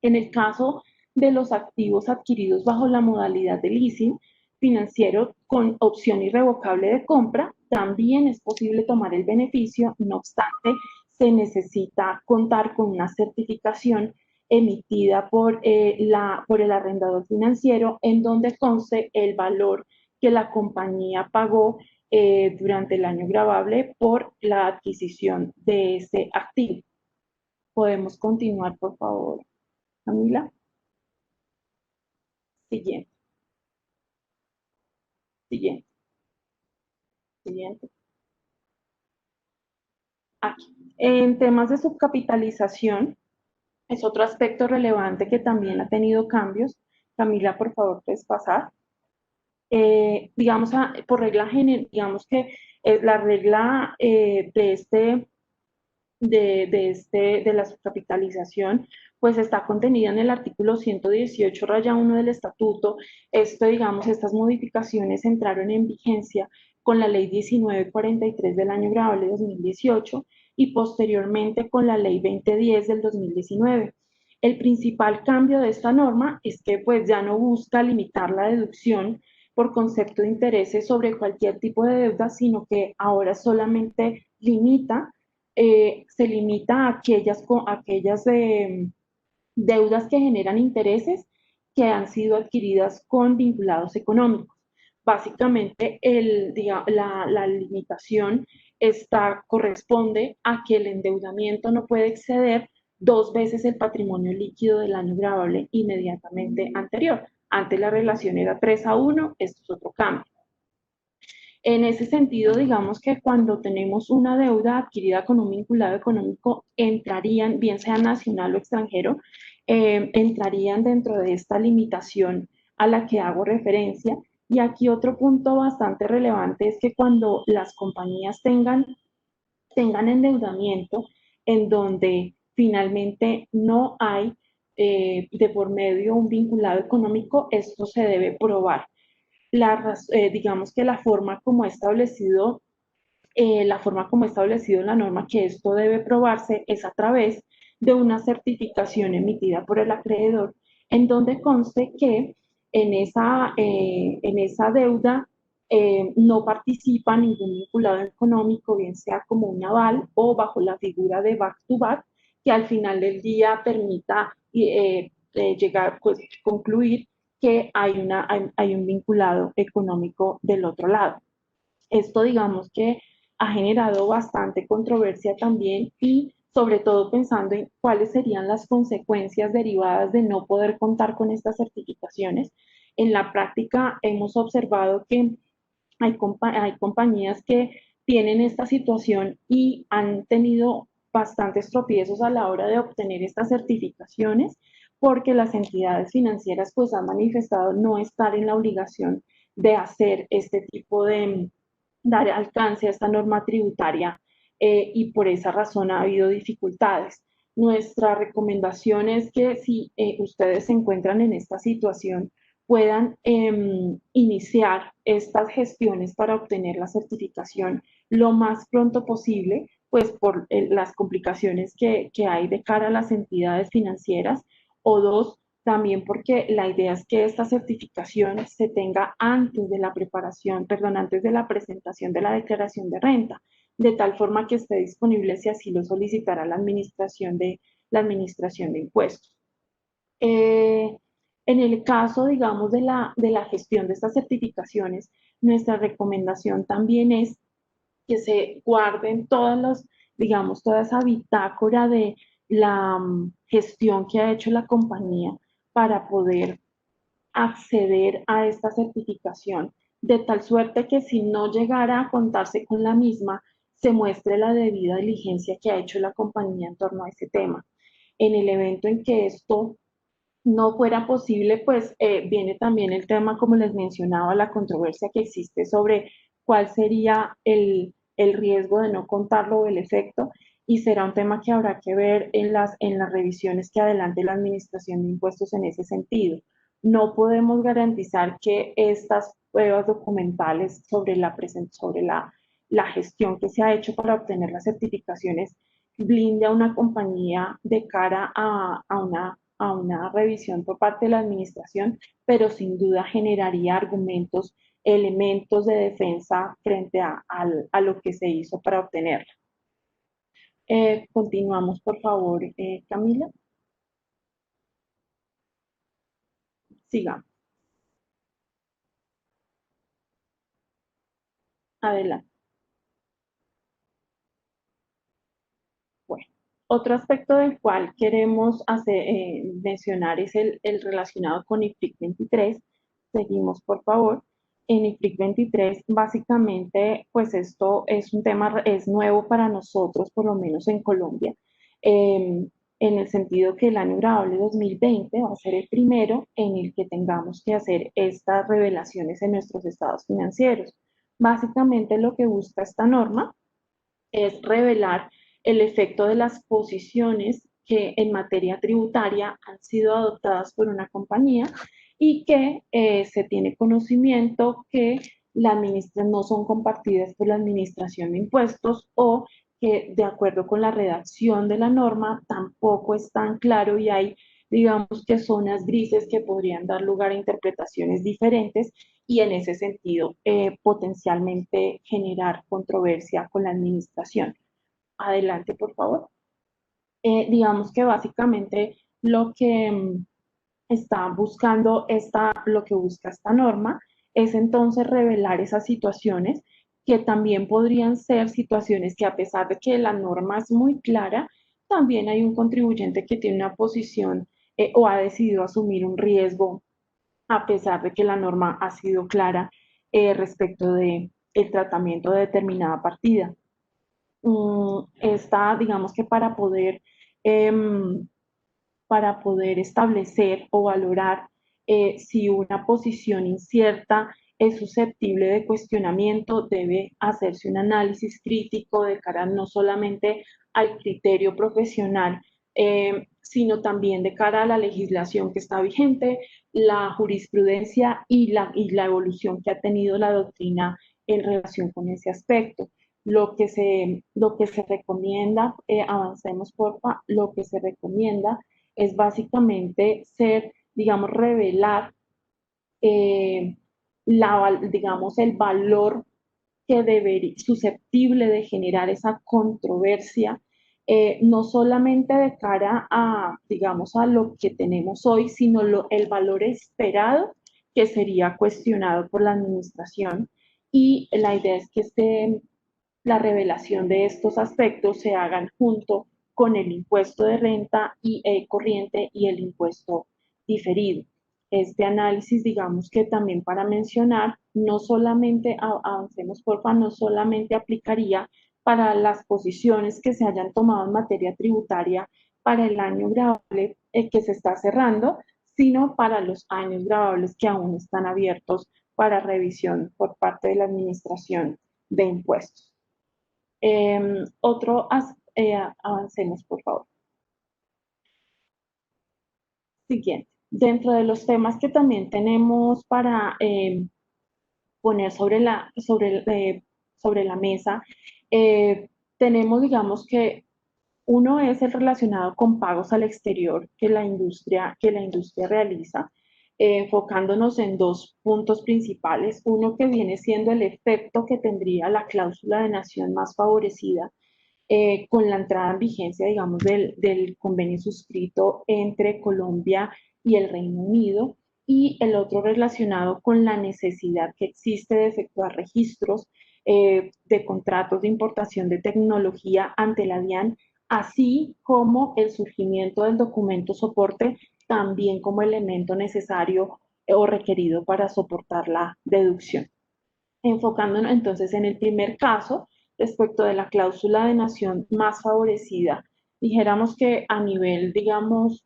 S5: En el caso de los activos adquiridos bajo la modalidad de leasing financiero con opción irrevocable de compra, también es posible tomar el beneficio, no obstante, se necesita contar con una certificación emitida por el arrendador financiero en donde conste el valor que la compañía pagó durante el año gravable por la adquisición de ese activo. Podemos continuar, por favor, Camila. Siguiente. Siguiente. Siguiente. Aquí. En temas de subcapitalización, es otro aspecto relevante que también ha tenido cambios. Camila, por favor, puedes pasar. Digamos, por regla general, digamos que la regla de la subcapitalización, pues está contenida en el artículo 118, raya 1 del estatuto. Digamos, estas modificaciones entraron en vigencia con la ley 1943 del año gravable 2018 y posteriormente con la ley 2010 del 2019. El principal cambio de esta norma es que pues ya no busca limitar la deducción por concepto de intereses sobre cualquier tipo de deuda, sino que ahora solamente se limita a aquellas deudas que generan intereses que han sido adquiridas con vinculados económicos. Básicamente, la limitación corresponde a que el endeudamiento no puede exceder 2 veces el patrimonio líquido del año gravable inmediatamente anterior. Antes la relación era 3-1, esto es otro cambio. En ese sentido, digamos que cuando tenemos una deuda adquirida con un vinculado económico, entrarían, bien sea nacional o extranjero, entrarían dentro de esta limitación a la que hago referencia. Y aquí otro punto bastante relevante es que cuando las compañías tengan endeudamiento en donde finalmente no hay de por medio un vinculado económico, esto se debe probar. Digamos que la forma como ha establecido la forma como establecido en la norma que esto debe probarse es a través de una certificación emitida por el acreedor, en donde conste que en esa deuda no participa ningún vinculado económico, bien sea como un aval o bajo la figura de back to back, que al final del día permita llegar, pues, concluir que hay un vinculado económico del otro lado. Esto, digamos que ha generado bastante controversia también y sobre todo pensando en cuáles serían las consecuencias derivadas de no poder contar con estas certificaciones. En la práctica hemos observado que hay compañías que tienen esta situación y han tenido bastantes tropiezos a la hora de obtener estas certificaciones porque las entidades financieras pues han manifestado no estar en la obligación de hacer este tipo de dar alcance a esta norma tributaria y por esa razón ha habido dificultades. Nuestra recomendación es que si ustedes se encuentran en esta situación, puedan iniciar estas gestiones para obtener la certificación lo más pronto posible, pues por las complicaciones que hay de cara a las entidades financieras, o dos, también porque la idea es que esta certificación se tenga antes de la preparación, perdón, antes de la presentación de la declaración de renta, de tal forma que esté disponible si así lo solicitará la administración de impuestos. En el caso, digamos, de la gestión de estas certificaciones, nuestra recomendación también es que se guarden todas los, digamos, toda esa bitácora de la gestión que ha hecho la compañía para poder acceder a esta certificación, de tal suerte que si no llegara a contarse con la misma, se muestre la debida diligencia que ha hecho la compañía en torno a ese tema. En el evento en que esto no fuera posible, pues viene también el tema, como les mencionaba, la controversia que existe sobre cuál sería el riesgo de no contarlo o el efecto, y será un tema que habrá que ver en las revisiones que adelante la Administración de Impuestos en ese sentido. No podemos garantizar que estas pruebas documentales sobre la gestión que se ha hecho para obtener las certificaciones blinde a una compañía de cara a una revisión por parte de la administración, pero sin duda generaría argumentos, elementos de defensa frente a lo que se hizo para obtenerla. Continuamos, por favor, Camila. Sigamos. Adelante. Bueno, otro aspecto del cual queremos mencionar es el relacionado con IFRIC 23. Seguimos, por favor. En IFRIC 23, básicamente, pues esto es un tema, es nuevo para nosotros, por lo menos en Colombia, en el sentido que el año grabable 2020 va a ser el primero en el que tengamos que hacer estas revelaciones en nuestros estados financieros. Básicamente lo que busca esta norma es revelar el efecto de las posiciones que en materia tributaria han sido adoptadas por una compañía y que se tiene conocimiento que no son compartidas por la Administración de Impuestos o que de acuerdo con la redacción de la norma tampoco es tan claro y hay, digamos que zonas grises que podrían dar lugar a interpretaciones diferentes y en ese sentido potencialmente generar controversia con la administración. Adelante, por favor. Digamos que básicamente lo que está buscando lo que busca esta norma es entonces revelar esas situaciones que también podrían ser situaciones que a pesar de que la norma es muy clara, también hay un contribuyente que tiene una posición o ha decidido asumir un riesgo a pesar de que la norma ha sido clara respecto de el tratamiento de determinada partida. Está, digamos que para poder establecer o valorar si una posición incierta es susceptible de cuestionamiento, debe hacerse un análisis crítico de cara no solamente al criterio profesional, sino también de cara a la legislación que está vigente, la jurisprudencia y la evolución que ha tenido la doctrina en relación con ese aspecto. lo que se recomienda, avancemos porfa, lo que se recomienda es básicamente digamos, revelar eh, digamos, el valor que debería, susceptible de generar esa controversia, no solamente de cara a, digamos, a lo que tenemos hoy, sino el valor esperado que sería cuestionado por la administración. Y la idea es que la revelación de estos aspectos se hagan junto con el impuesto de renta corriente y el impuesto diferido. Este análisis, digamos que también para mencionar, no solamente, avancemos porfa, no solamente aplicaría para las posiciones que se hayan tomado en materia tributaria para el año grabable que se está cerrando, sino para los años grabables que aún están abiertos para revisión por parte de la Administración de Impuestos. Avancemos, por favor. Siguiente. Dentro de los temas que también tenemos para poner sobre la mesa, tenemos, digamos que uno es el relacionado con pagos al exterior que la industria realiza, enfocándonos en dos puntos principales. Uno que viene siendo el efecto que tendría la cláusula de nación más favorecida con la entrada en vigencia, digamos, del convenio suscrito entre Colombia y el Reino Unido, y el otro relacionado con la necesidad que existe de efectuar registros de contratos de importación de tecnología ante la DIAN, así como el surgimiento del documento soporte también como elemento necesario o requerido para soportar la deducción. Enfocándonos entonces en el primer caso, respecto de la cláusula de nación más favorecida, dijéramos que a nivel, digamos,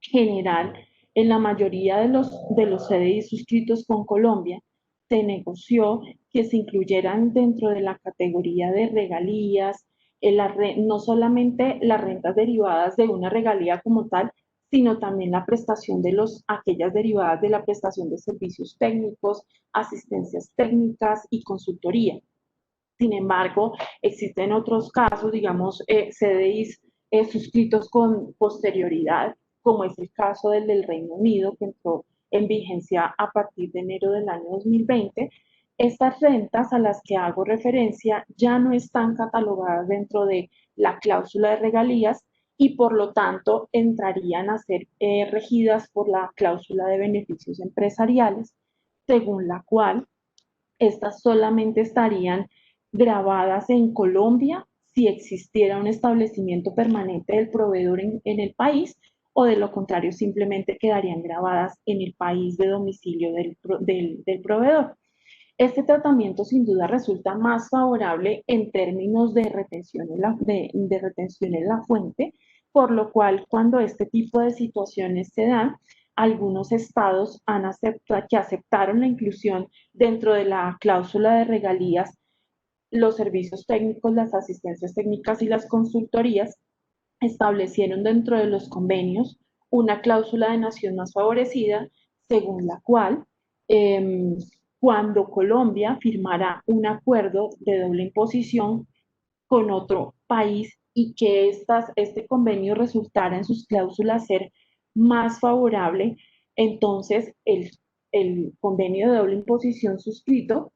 S5: general, en la mayoría de los CDI suscritos con Colombia, se negoció que se incluyeran dentro de la categoría de regalías, no solamente las rentas derivadas de una regalía como tal, sino también la prestación de aquellas derivadas de la prestación de servicios técnicos, asistencias técnicas y consultoría. Sin embargo, existen otros casos, digamos, CDIs suscritos con posterioridad, como es el caso del Reino Unido, que entró en vigencia a partir de enero del año 2020. Estas rentas a las que hago referencia ya no están catalogadas dentro de la cláusula de regalías y por lo tanto entrarían a ser regidas por la cláusula de beneficios empresariales, según la cual estas solamente estarían grabadas en Colombia si existiera un establecimiento permanente del proveedor en el país, o de lo contrario simplemente quedarían grabadas en el país de domicilio del proveedor. Este tratamiento sin duda resulta más favorable en términos de retención en la fuente, por lo cual cuando este tipo de situaciones se dan, algunos estados que aceptaron la inclusión dentro de la cláusula de regalías, los servicios técnicos, las asistencias técnicas y las consultorías, establecieron dentro de los convenios una cláusula de nación más favorecida, según la cual cuando Colombia firmara un acuerdo de doble imposición con otro país y que este convenio resultara en sus cláusulas ser más favorable, entonces el convenio de doble imposición suscrito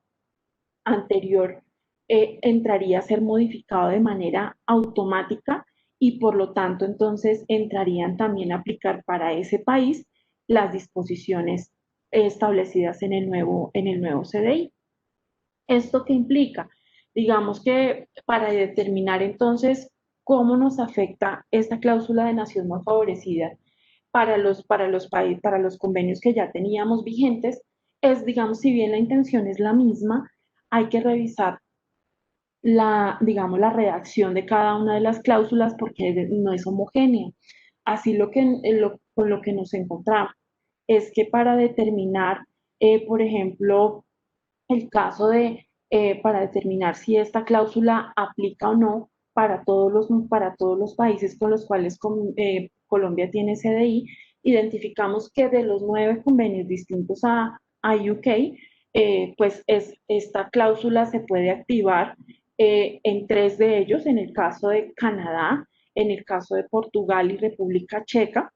S5: anterior entraría a ser modificado de manera automática y por lo tanto entonces entrarían también a aplicar para ese país las disposiciones establecidas en el nuevo CDI. ¿Esto qué implica? Digamos que para determinar entonces cómo nos afecta esta cláusula de nación más favorecida para los convenios que ya teníamos vigentes, es, digamos, si bien la intención es la misma, hay que revisar digamos, la redacción de cada una de las cláusulas porque no es homogénea. Así con lo que nos encontramos es que para determinar, por ejemplo, el caso para determinar si esta cláusula aplica o no para para todos los países con los cuales Colombia tiene CDI, identificamos que de los 9 convenios distintos a UK, pues esta cláusula se puede activar en 3 de ellos, en el caso de Canadá, en el caso de Portugal y República Checa,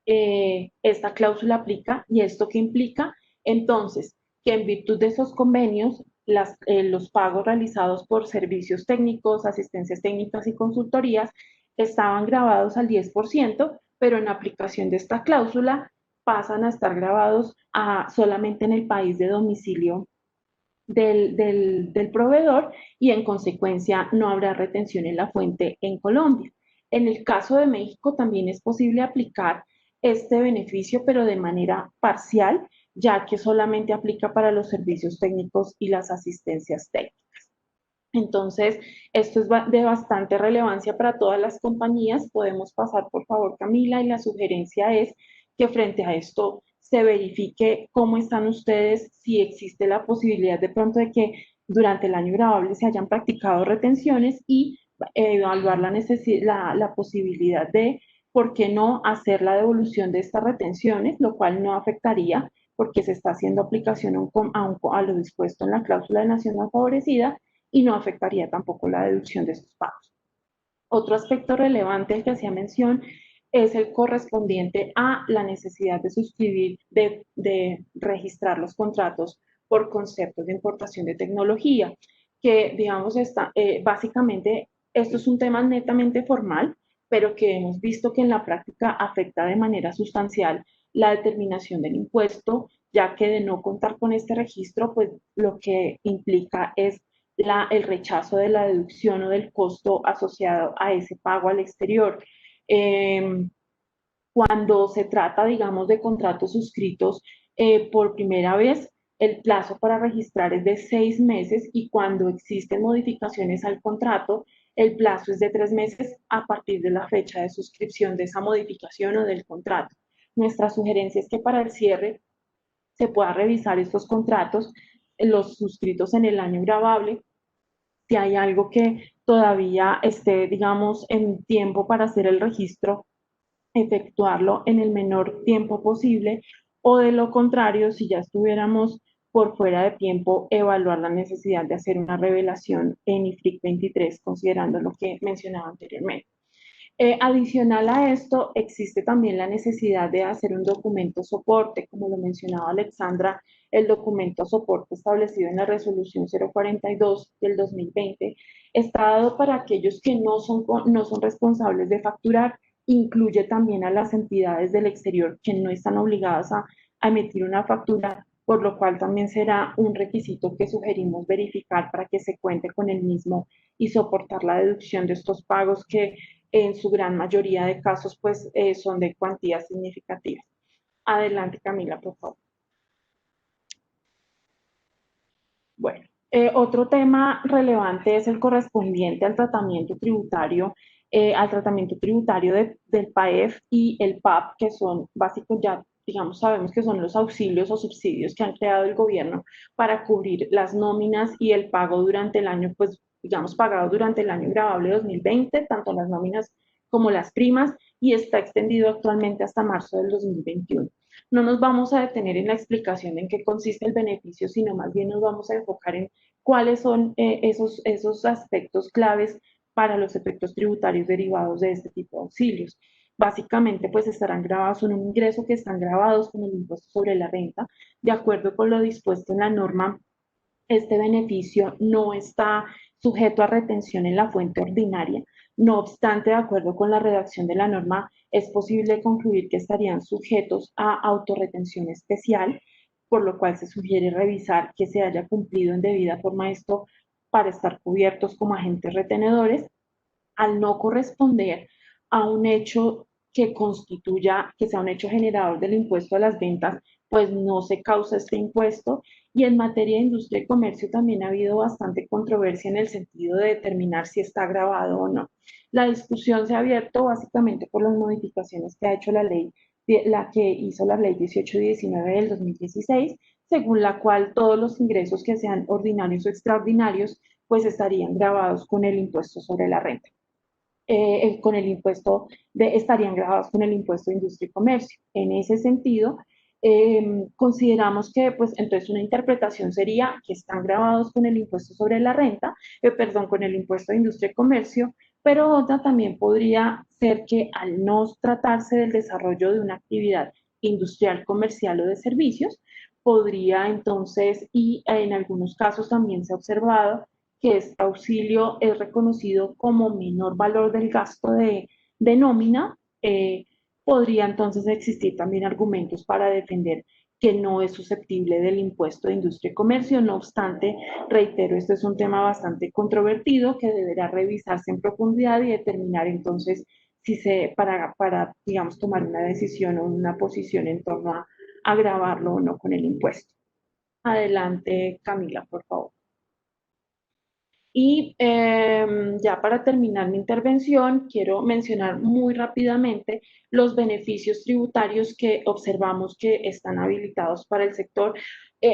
S5: esta cláusula aplica. ¿Y esto qué implica? Entonces, que en virtud de esos convenios, los pagos realizados por servicios técnicos, asistencias técnicas y consultorías estaban grabados al 10%, pero en aplicación de esta cláusula pasan a estar grabados solamente en el país de domicilio del proveedor, y en consecuencia no habrá retención en la fuente en Colombia. En el caso de México también es posible aplicar este beneficio, pero de manera parcial, ya que solamente aplica para los servicios técnicos y las asistencias técnicas. Entonces, esto es de bastante relevancia para todas las compañías. Podemos pasar, por favor, Camila, y la sugerencia es que frente a esto se verifique cómo están ustedes, si existe la posibilidad de pronto de que durante el año grabable se hayan practicado retenciones, y evaluar la posibilidad de, ¿por qué no hacer la devolución de estas retenciones? Lo cual no afectaría, porque se está haciendo aplicación a lo dispuesto en la cláusula de nación no favorecida, y no afectaría tampoco la deducción de estos pagos. Otro aspecto relevante al que hacía mención es el correspondiente a la necesidad de suscribir, de registrar los contratos por conceptos de importación de tecnología, que digamos básicamente esto es un tema netamente formal, pero que hemos visto que en la práctica afecta de manera sustancial la determinación del impuesto, ya que de no contar con este registro, pues lo que implica es el rechazo de la deducción o del costo asociado a ese pago al exterior. Cuando se trata, digamos, de contratos suscritos por primera vez, el plazo para registrar es de 6 meses, y cuando existen modificaciones al contrato, el plazo es de 3 meses a partir de la fecha de suscripción de esa modificación o del contrato. Nuestra sugerencia es que para el cierre se pueda revisar estos contratos, los suscritos en el año grabable, si hay algo que todavía esté, digamos, en tiempo para hacer el registro, efectuarlo en el menor tiempo posible, o de lo contrario, si ya estuviéramos por fuera de tiempo, evaluar la necesidad de hacer una revelación en IFRIC 23, considerando lo que mencionaba anteriormente. Adicional a esto, existe también la necesidad de hacer un documento soporte, como lo mencionaba Alexandra. El documento soporte establecido en la resolución 042 del 2020 está dado para aquellos que no son responsables de facturar. Incluye también a las entidades del exterior que no están obligadas a emitir una factura, por lo cual también será un requisito que sugerimos verificar para que se cuente con el mismo y soportar la deducción de estos pagos, que en su gran mayoría de casos pues son de cuantías significativas. Adelante, Camila, por favor. Bueno, otro tema relevante es el correspondiente al tratamiento tributario del PAEF y el PAP, que son básicos, ya digamos, sabemos que son los auxilios o subsidios que han creado el gobierno para cubrir las nóminas y el pago durante el año, pues digamos, pagado durante el año grabable 2020, tanto las nóminas como las primas, y está extendido actualmente hasta marzo del 2021. No nos vamos a detener en la explicación de en qué consiste el beneficio, sino más bien nos vamos a enfocar en cuáles son esos aspectos claves para los efectos tributarios derivados de este tipo de auxilios. Básicamente, pues estarán grabados, son un ingreso que están grabados con el impuesto sobre la renta. De acuerdo con lo dispuesto en la norma, este beneficio no está sujeto a retención en la fuente ordinaria. No obstante, de acuerdo con la redacción de la norma, es posible concluir que estarían sujetos a autorretención especial, por lo cual se sugiere revisar que se haya cumplido en debida forma esto para estar cubiertos como agentes retenedores. Al no corresponder a un hecho que sea un hecho generador del impuesto a las ventas, pues no se causa este impuesto. Y en materia de industria y comercio también ha habido bastante controversia en el sentido de determinar si está grabado o no. La discusión se ha abierto básicamente por las modificaciones que ha hecho la que hizo la ley 1819 del 2016, según la cual todos los ingresos que sean ordinarios o extraordinarios, pues estarían grabados con el impuesto sobre la renta. Estarían grabados con el impuesto de industria y comercio. En ese sentido, consideramos que, pues, entonces una interpretación sería que están grabados con el impuesto sobre la renta, perdón, con el impuesto de industria y comercio, pero otra también podría ser que al no tratarse del desarrollo de una actividad industrial, comercial o de servicios, podría entonces, y en algunos casos también se ha observado que este auxilio es reconocido como menor valor del gasto de nómina, podría entonces existir también argumentos para defender que no es susceptible del impuesto de industria y comercio. No obstante, reitero, este es un tema bastante controvertido que deberá revisarse en profundidad y determinar entonces si para digamos, tomar una decisión o una posición en torno a grabarlo o no con el impuesto. Adelante, Camila, por favor. Y ya para terminar mi intervención, quiero mencionar muy rápidamente los beneficios tributarios que observamos que están habilitados para el sector.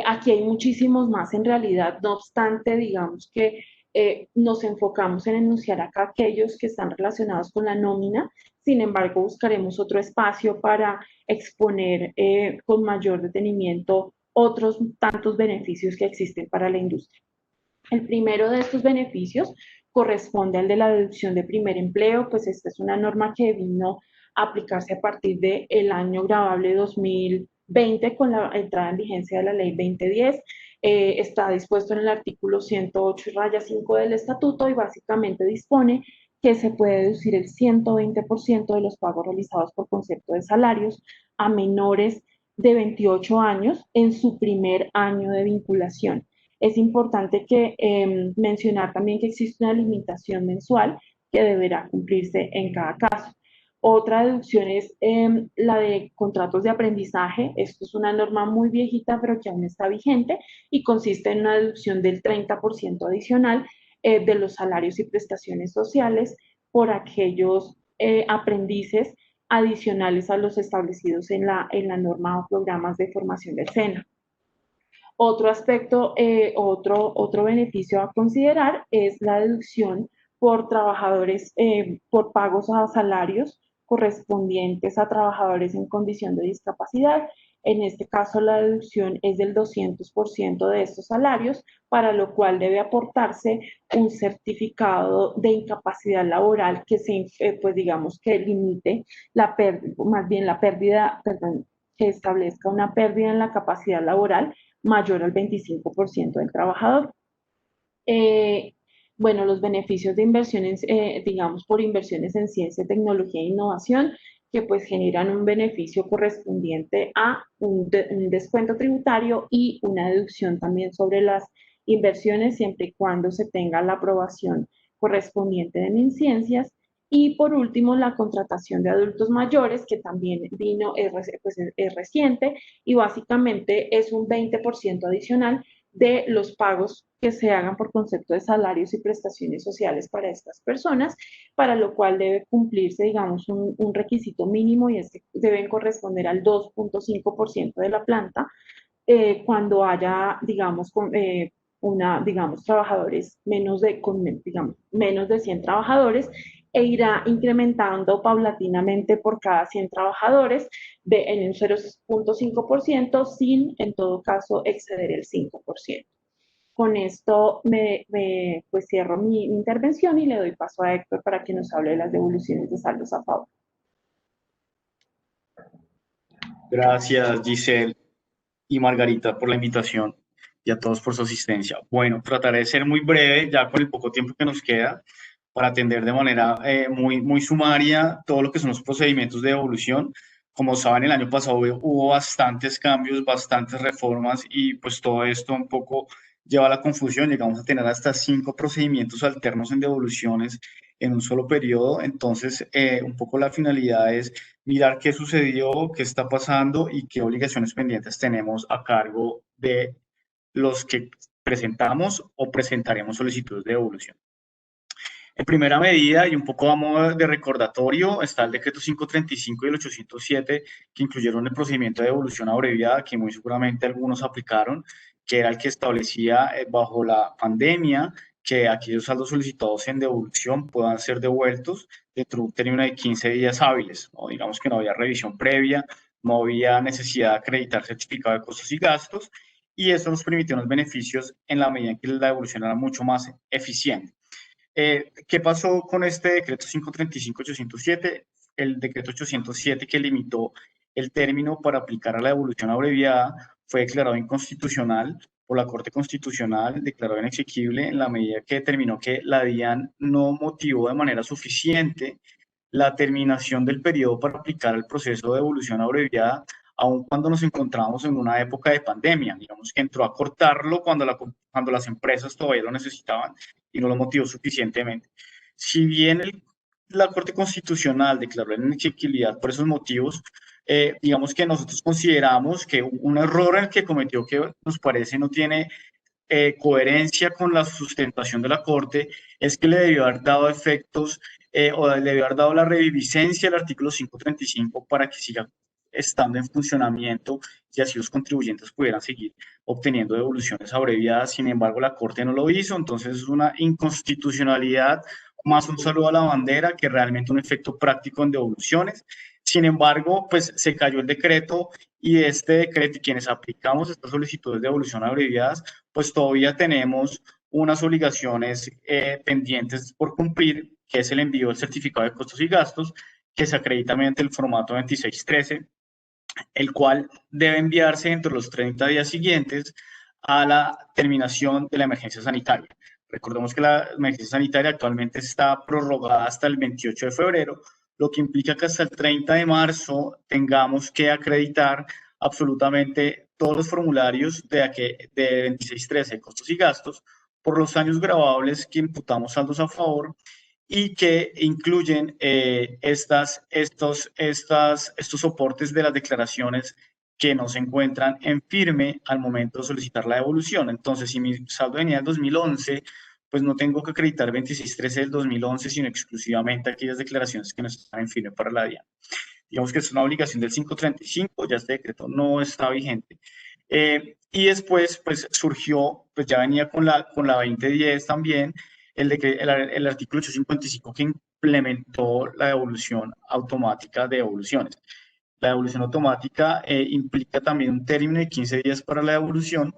S5: Aquí hay muchísimos más en realidad, no obstante, digamos que nos enfocamos en enunciar acá aquellos que están relacionados con la nómina. Sin embargo, buscaremos otro espacio para exponer con mayor detenimiento otros tantos beneficios que existen para la industria. El primero de estos beneficios corresponde al de la deducción de primer empleo, pues esta es una norma que vino a aplicarse a partir del año grabable 2020 con la entrada en vigencia de la ley 2010. Está dispuesto en el artículo 108-5 del estatuto y básicamente dispone que se puede deducir el 120% de los pagos realizados por concepto de salarios a menores de 28 años en su primer año de vinculación. Es importante mencionar también que existe una limitación mensual que deberá cumplirse en cada caso. Otra deducción es la de contratos de aprendizaje. Esto es una norma muy viejita, pero que aún está vigente y consiste en una deducción del 30% adicional de los salarios y prestaciones sociales por aquellos aprendices adicionales a los establecidos en la norma o programas de formación del SENA. Otro aspecto, otro beneficio a considerar es la deducción por trabajadores, por pagos a salarios correspondientes a trabajadores en condición de discapacidad. En este caso, la deducción es del 200% de estos salarios, para lo cual debe aportarse un certificado de incapacidad laboral que pues digamos que limite la pérdida, más bien la pérdida, perdón, que establezca una pérdida en la capacidad laboral mayor al 25% del trabajador. Bueno, los beneficios de inversiones, digamos, por inversiones en ciencia, tecnología e innovación, que pues generan un beneficio correspondiente a un descuento tributario y una deducción también sobre las inversiones, siempre y cuando se tenga la aprobación correspondiente de MinCiencias. Y por último, la contratación de adultos mayores, que también es reciente y básicamente es un 20% adicional de los pagos que se hagan por concepto de salarios y prestaciones sociales para estas personas, para lo cual debe cumplirse, digamos, un requisito mínimo y es que deben corresponder al 2.5% de la planta cuando haya, digamos, digamos, trabajadores digamos, menos de 100 trabajadores e irá incrementando paulatinamente por cada 100 trabajadores en un 0.5% sin, en todo caso, exceder el 5%. Con esto pues cierro mi intervención y le doy paso a Héctor para que nos hable de las devoluciones de saldos a favor.
S4: Gracias, Giselle y Margarita, por la invitación y a todos por su asistencia. Bueno, trataré de ser muy breve, ya con el poco tiempo que nos queda, para atender de manera muy sumaria todo lo que son los procedimientos de devolución. Como saben, el año pasado hubo bastantes cambios, bastantes reformas y pues todo esto un poco lleva a la confusión. Llegamos a tener hasta 5 procedimientos alternos en devoluciones en un solo periodo. Entonces, un poco la finalidad es mirar qué sucedió, qué está pasando y qué obligaciones pendientes tenemos a cargo de los que presentamos o presentaremos solicitudes de devolución. En primera medida, y un poco a modo de recordatorio, está el decreto 535 y el 807, que incluyeron el procedimiento de devolución abreviada, que muy seguramente algunos aplicaron, que era el que establecía bajo la pandemia que aquellos saldos solicitados en devolución puedan ser devueltos dentro de un término de 15 días hábiles, ¿no? Digamos que no había revisión previa, no había necesidad de acreditar certificado de costos y gastos, y eso nos permitió unos beneficios en la medida en que la devolución era mucho más eficiente. ¿Qué pasó con este decreto 535-807? El decreto 807, que limitó el término para aplicar a la devolución abreviada, fue declarado inconstitucional por la Corte Constitucional, declarado inexequible en la medida que determinó que la DIAN no motivó de manera suficiente la terminación del periodo para aplicar el proceso de devolución abreviada, aun cuando nos encontramos en una época de pandemia. Digamos que entró a cortarlo cuando las empresas todavía lo necesitaban y no lo motivó suficientemente. Si bien la Corte Constitucional declaró la inexigibilidad por esos motivos, digamos que nosotros consideramos que un error en el que cometió, que nos parece no tiene coherencia con la sustentación de la Corte, es que le debió haber dado efectos o le debió haber dado la reviviscencia del artículo 535 para que siga estando en funcionamiento y así los contribuyentes pudieran seguir obteniendo devoluciones abreviadas. Sin embargo, la Corte no lo hizo, entonces es una inconstitucionalidad, más un saludo a la bandera que realmente un efecto práctico en devoluciones. Sin embargo, pues se cayó el decreto, y este decreto y quienes aplicamos estas solicitudes de devolución abreviadas, pues todavía tenemos unas obligaciones pendientes por cumplir, que es el envío del certificado de costos y gastos, que se acredita mediante el formato 2613, el cual debe enviarse entre los 30 días siguientes a la terminación de la emergencia sanitaria. Recordemos que la emergencia sanitaria actualmente está prorrogada hasta el 28 de febrero, lo que implica que hasta el 30 de marzo tengamos que acreditar absolutamente todos los formularios de 2613, costos y gastos, por los años gravables que imputamos saldos a favor y que incluyen estos soportes de las declaraciones que no se encuentran en firme al momento de solicitar la devolución. Entonces, si mi saldo venía del 2011, pues no tengo que acreditar 2613 del 2011, sino exclusivamente aquellas declaraciones que no están en firme para la DIAN. Digamos que es una obligación del 535, ya este decreto no está vigente. Y después, pues surgió, pues ya venía con la 2010 también, el artículo 855, que implementó la devolución automática de devoluciones. La devolución automática implica también un término de 15 días para la devolución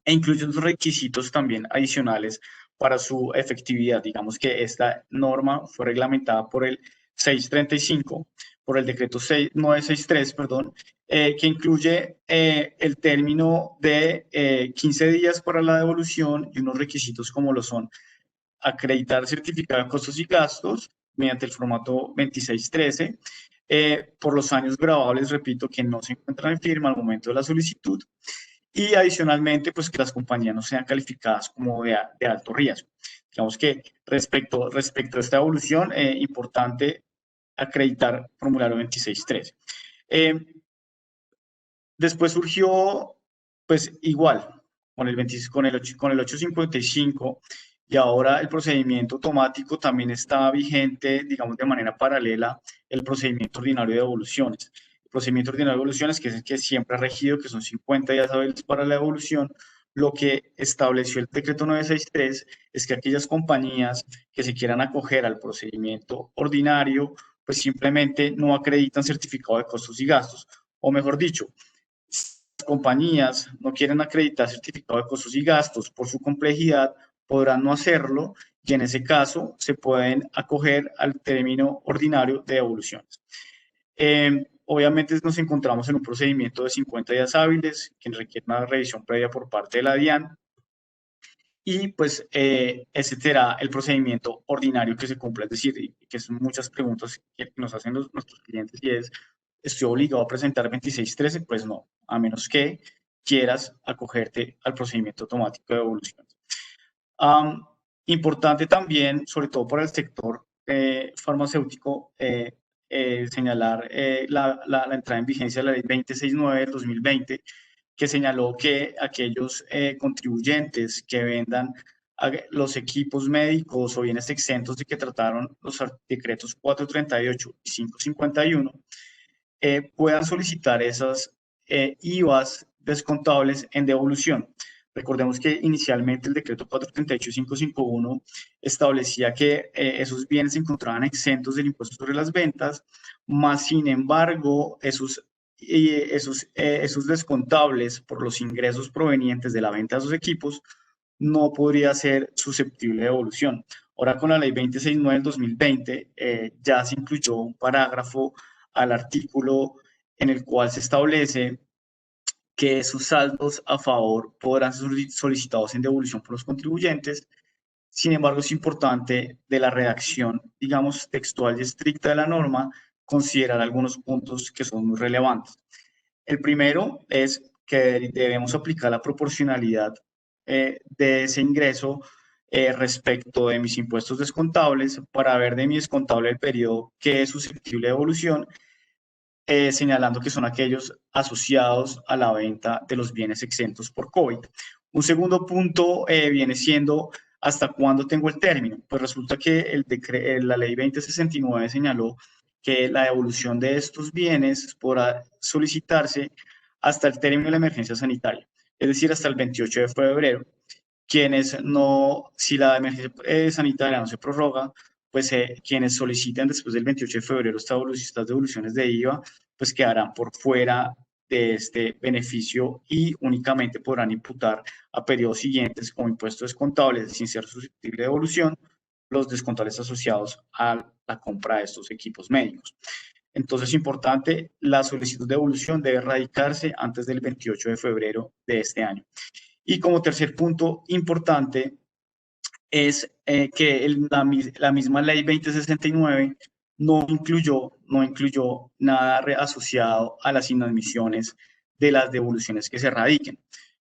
S4: e incluye unos requisitos también adicionales para su efectividad. Digamos que esta norma fue reglamentada por el 635, por el decreto 963, perdón, que incluye el término de 15 días para la devolución y unos requisitos como lo son acreditar certificado de costos y gastos mediante el formato 2613, por los años gravables, repito, que no se encuentran en firma al momento de la solicitud, y adicionalmente, pues que las compañías no sean calificadas como de alto riesgo. Digamos que respecto a esta evolución, importante acreditar formulario 2613. Después surgió, pues igual, con el 855, y ahora el procedimiento automático también está vigente, digamos, de manera paralela, el procedimiento ordinario de devoluciones. El procedimiento ordinario de devoluciones, que es el que siempre ha regido, que son 50 días hábiles para la devolución. Lo que estableció el decreto 963 es que aquellas compañías que se quieran acoger al procedimiento ordinario, pues simplemente no acreditan certificado de costos y gastos. O mejor dicho, compañías no quieren acreditar certificado de costos y gastos por su complejidad, podrán no hacerlo, y en ese caso se pueden acoger al término ordinario de devoluciones. Obviamente nos encontramos en un procedimiento de 50 días hábiles que requiere una revisión previa por parte de la DIAN, y pues ese será el procedimiento ordinario que se cumple. Es decir, que son muchas preguntas que nos hacen nuestros clientes, y es: ¿estoy obligado a presentar 2613? Pues no, a menos que quieras acogerte al procedimiento automático de devolución. Importante también, sobre todo para el sector farmacéutico, señalar la entrada en vigencia de la ley 2069 del 2020, que señaló que aquellos contribuyentes que vendan los equipos médicos o bienes exentos de que trataron los decretos 438 y 551, puedan solicitar esas IVAs descontables en devolución. Recordemos que inicialmente el decreto 438 y 551 establecía que esos bienes se encontraban exentos del impuesto sobre las ventas, más sin embargo esos y esos descontables por los ingresos provenientes de la venta de esos equipos no podría ser susceptible de devolución. Ahora con la ley 269 del 2020 ya se incluyó un parágrafo al artículo en el cual se establece que esos saldos a favor podrán ser solicitados en devolución por los contribuyentes. Sin embargo, es importante de la redacción, digamos, textual y estricta de la norma, considerar algunos puntos que son muy relevantes. El primero es que debemos aplicar la proporcionalidad de ese ingreso respecto de mis impuestos descontables para ver de mi descontable el periodo que es susceptible de devolución, señalando que son aquellos asociados a la venta de los bienes exentos por COVID. Un segundo punto viene siendo hasta cuándo tengo el término. Pues resulta que la ley 2069 señaló que la devolución de estos bienes podrá solicitarse hasta el término de la emergencia sanitaria, es decir, hasta el 28 de febrero. Quienes no, si la emergencia sanitaria no se prorroga, pues quienes soliciten después del 28 de febrero estas devoluciones de IVA, pues quedarán por fuera de este beneficio y únicamente podrán imputar a periodos siguientes como impuestos descontables sin ser susceptible de devolución los descontables asociados a la compra de estos equipos médicos. Entonces, importante, la solicitud de devolución debe radicarse antes del 28 de febrero de este año. Y como tercer punto importante es que la misma ley 2069 no incluyó nada asociado a las inadmisiones de las devoluciones que se radiquen.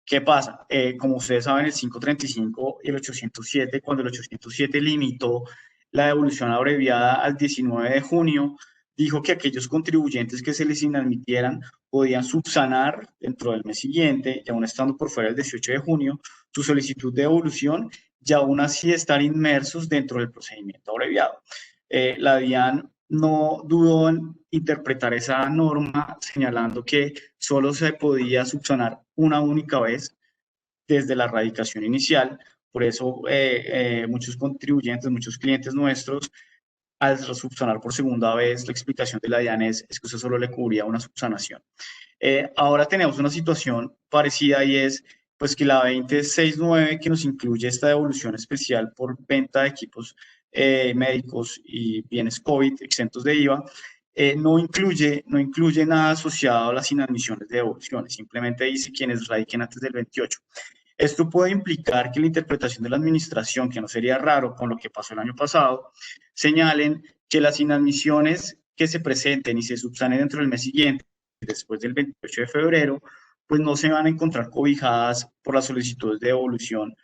S4: ¿Qué pasa? Como ustedes saben, el 535 y el 807, cuando el 807 limitó la devolución abreviada al 19 de junio, dijo que aquellos contribuyentes que se les inadmitieran podían subsanar dentro del mes siguiente, y aún estando por fuera del 18 de junio, su solicitud de devolución y aún así estar inmersos dentro del procedimiento abreviado. La DIAN no dudó en interpretar esa norma señalando que solo se podía subsanar una única vez desde la radicación inicial. Por eso muchos contribuyentes, muchos clientes nuestros, al subsanar por segunda vez, la explicación de la DIAN es que eso solo le cubría una subsanación. Ahora tenemos una situación parecida y es pues que la 2069 que nos incluye esta devolución especial por venta de equipos médicos y bienes COVID exentos de IVA, no incluye nada asociado a las inadmisiones de devoluciones, simplemente dice quienes radiquen antes del 28. Esto puede implicar que la interpretación de la administración, que no sería raro con lo que pasó el año pasado, señalen que las inadmisiones que se presenten y se subsanen dentro del mes siguiente, después del 28 de febrero, pues no se van a encontrar cobijadas por las solicitudes de devolución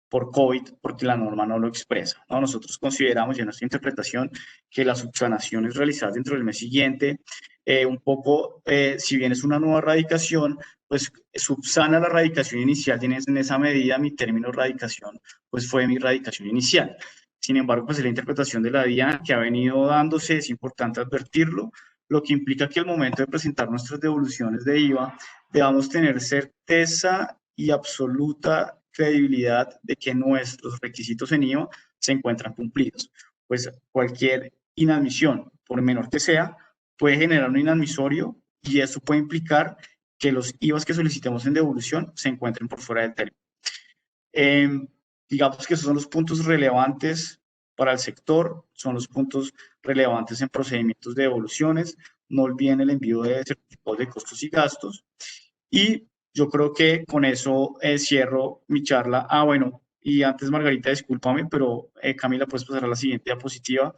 S4: por COVID, porque la norma no lo expresa, ¿no? Nosotros consideramos, en nuestra interpretación, que las subsanaciones realizadas dentro del mes siguiente, si bien es una nueva radicación, pues subsana la radicación inicial y en esa medida mi término de radicación, pues fue mi radicación inicial. Sin embargo, pues la interpretación de la DIAN que ha venido dándose, es importante advertirlo, lo que implica que al momento de presentar nuestras devoluciones de IVA, debamos tener certeza y absoluta credibilidad de que nuestros requisitos en IVA se encuentran cumplidos. Pues cualquier inadmisión, por menor que sea, puede generar un inadmisorio y eso puede implicar que los IVAs que solicitemos en devolución se encuentren por fuera del término. Digamos que esos son los puntos relevantes para el sector, son los puntos relevantes en procedimientos de devoluciones. No olviden el envío de certificados de costos y gastos. Y yo creo que con eso cierro mi charla. Bueno, y antes, Margarita, discúlpame, pero Camila, puedes pasar a la siguiente diapositiva.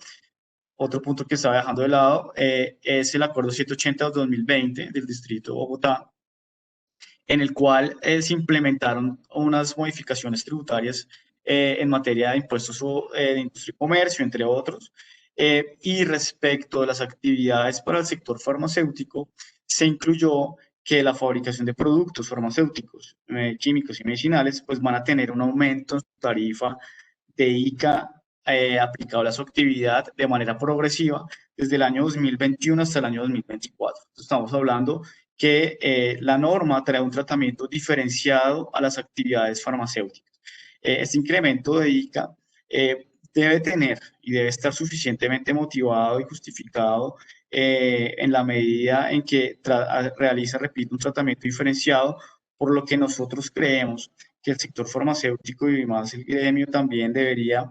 S4: Otro punto que estaba dejando de lado es el acuerdo 780-2020 del Distrito de Bogotá, en el cual se implementaron unas modificaciones tributarias en materia de impuestos de industria y comercio, entre otros. Y respecto de las actividades para el sector farmacéutico, se incluyó que la fabricación de productos farmacéuticos, químicos y medicinales, pues van a tener un aumento en su tarifa de ICA aplicable a su actividad de manera progresiva desde el año 2021 hasta el año 2024. Entonces, estamos hablando que la norma trae un tratamiento diferenciado a las actividades farmacéuticas. Este incremento de ICA debe tener y debe estar suficientemente motivado y justificado en la medida en que realiza, repito, un tratamiento diferenciado, por lo que nosotros creemos que el sector farmacéutico y más el gremio también debería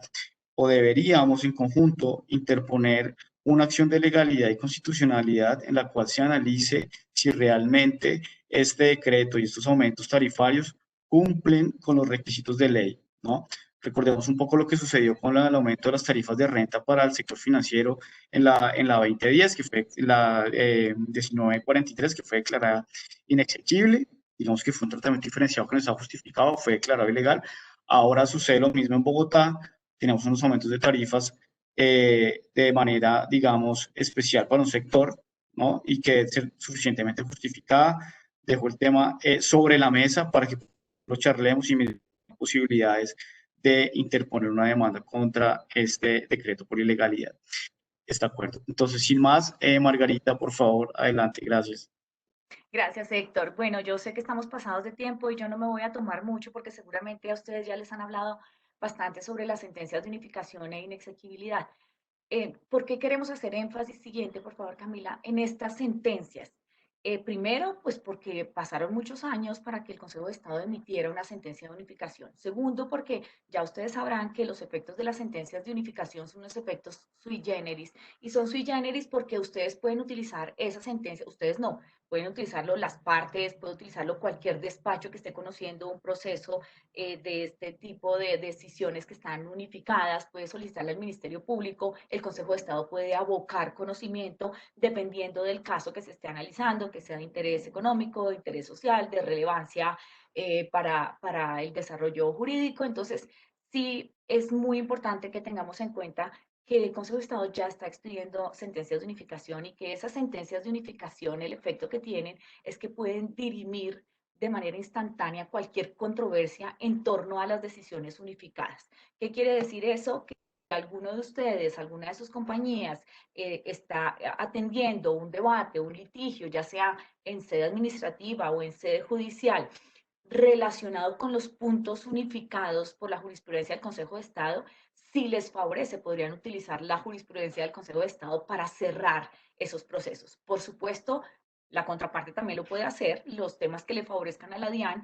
S4: o deberíamos en conjunto interponer una acción de legalidad y constitucionalidad en la cual se analice si realmente este decreto y estos aumentos tarifarios cumplen con los requisitos de ley, ¿no? Recordemos un poco lo que sucedió con el aumento de las tarifas de renta para el sector financiero en la 2010, que fue la 1943, que fue declarada inexequible. Digamos que fue un tratamiento diferenciado que no estaba justificado, fue declarado ilegal. Ahora sucede lo mismo en Bogotá. Tenemos unos aumentos de tarifas de manera, digamos, especial para un sector, ¿no? Y que debe ser suficientemente justificada. Dejo el tema sobre la mesa para que lo charlemos y miremos posibilidades de interponer una demanda contra este decreto por ilegalidad. ¿Está de acuerdo? Entonces, sin más, Margarita, por favor, adelante. Gracias.
S1: Gracias, Héctor. Bueno, yo sé que estamos pasados de tiempo y yo no me voy a tomar mucho porque seguramente a ustedes ya les han hablado bastante sobre las sentencias de unificación e inexequibilidad. ¿Por qué queremos hacer énfasis siguiente, por favor, Camila, en estas sentencias? Primero, pues porque pasaron muchos años para que el Consejo de Estado emitiera una sentencia de unificación. Segundo, porque ya ustedes sabrán que los efectos de las sentencias de unificación son unos efectos sui generis, y son sui generis porque ustedes pueden utilizar esa sentencia, ustedes no, pueden utilizarlo las partes, puede utilizarlo cualquier despacho que esté conociendo un proceso de este tipo de decisiones que están unificadas, puede solicitarle al Ministerio Público, el Consejo de Estado puede abocar conocimiento dependiendo del caso que se esté analizando, que sea de interés económico, de interés social, de relevancia para el desarrollo jurídico. Entonces, sí es muy importante que tengamos en cuenta que el Consejo de Estado ya está expidiendo sentencias de unificación y que esas sentencias de unificación, el efecto que tienen es que pueden dirimir de manera instantánea cualquier controversia en torno a las decisiones unificadas. ¿Qué quiere decir eso? Que alguno de ustedes, alguna de sus compañías está atendiendo un debate, un litigio, ya sea en sede administrativa o en sede judicial, relacionado con los puntos unificados por la jurisprudencia del Consejo de Estado, si les favorece, podrían utilizar la jurisprudencia del Consejo de Estado para cerrar esos procesos. Por supuesto, la contraparte también lo puede hacer, los temas que le favorezcan a la DIAN,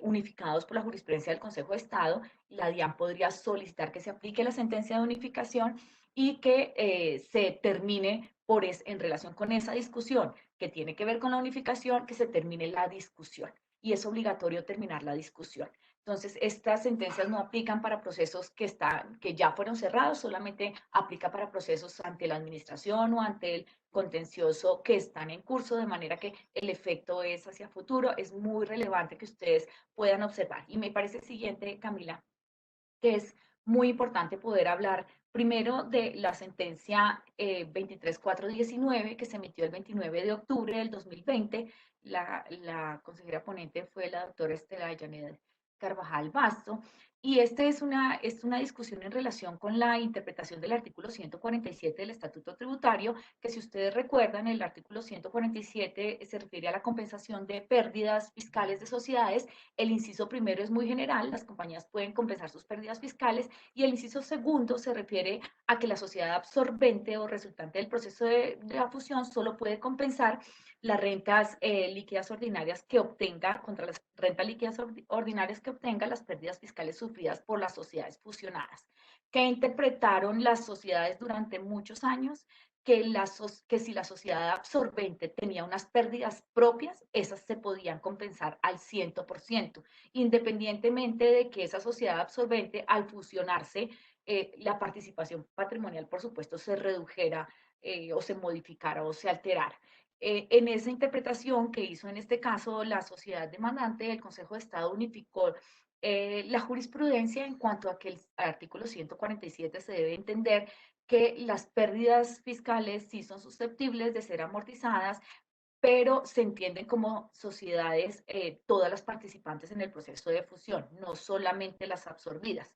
S1: unificados por la jurisprudencia del Consejo de Estado, la DIAN podría solicitar que se aplique la sentencia de unificación y que se termine en relación con esa discusión que tiene que ver con la unificación, que se termine la discusión y es obligatorio terminar la discusión. Entonces, estas sentencias no aplican para procesos que ya fueron cerrados, solamente aplica para procesos ante la administración o ante el contencioso que están en curso, de manera que el efecto es hacia futuro. Es muy relevante que ustedes puedan observar. Y me parece siguiente, Camila, que es muy importante poder hablar primero de la sentencia 23419 que se emitió el 29 de octubre del 2020. La consejera ponente fue la doctora Estela Janet Carvajal Basto. Y esta es una discusión en relación con la interpretación del artículo 147 del Estatuto Tributario, que si ustedes recuerdan, el artículo 147 se refiere a la compensación de pérdidas fiscales de sociedades. El inciso primero es muy general, las compañías pueden compensar sus pérdidas fiscales, y el inciso segundo se refiere a que la sociedad absorbente o resultante del proceso de la fusión solo puede compensar las rentas líquidas ordinarias que obtenga, contra las rentas líquidas ordinarias que obtenga las pérdidas fiscales sufridas por las sociedades fusionadas. ¿Qué interpretaron las sociedades durante muchos años? Que si la sociedad absorbente tenía unas pérdidas propias, esas se podían compensar al 100%, independientemente de que esa sociedad absorbente, al fusionarse, la participación patrimonial, por supuesto, se redujera o se modificara o se alterara. En esa interpretación que hizo en este caso la sociedad demandante, el Consejo de Estado unificó la jurisprudencia en cuanto a que el artículo 147 se debe entender que las pérdidas fiscales sí son susceptibles de ser amortizadas, pero se entienden como sociedades todas las participantes en el proceso de fusión, no solamente las absorbidas.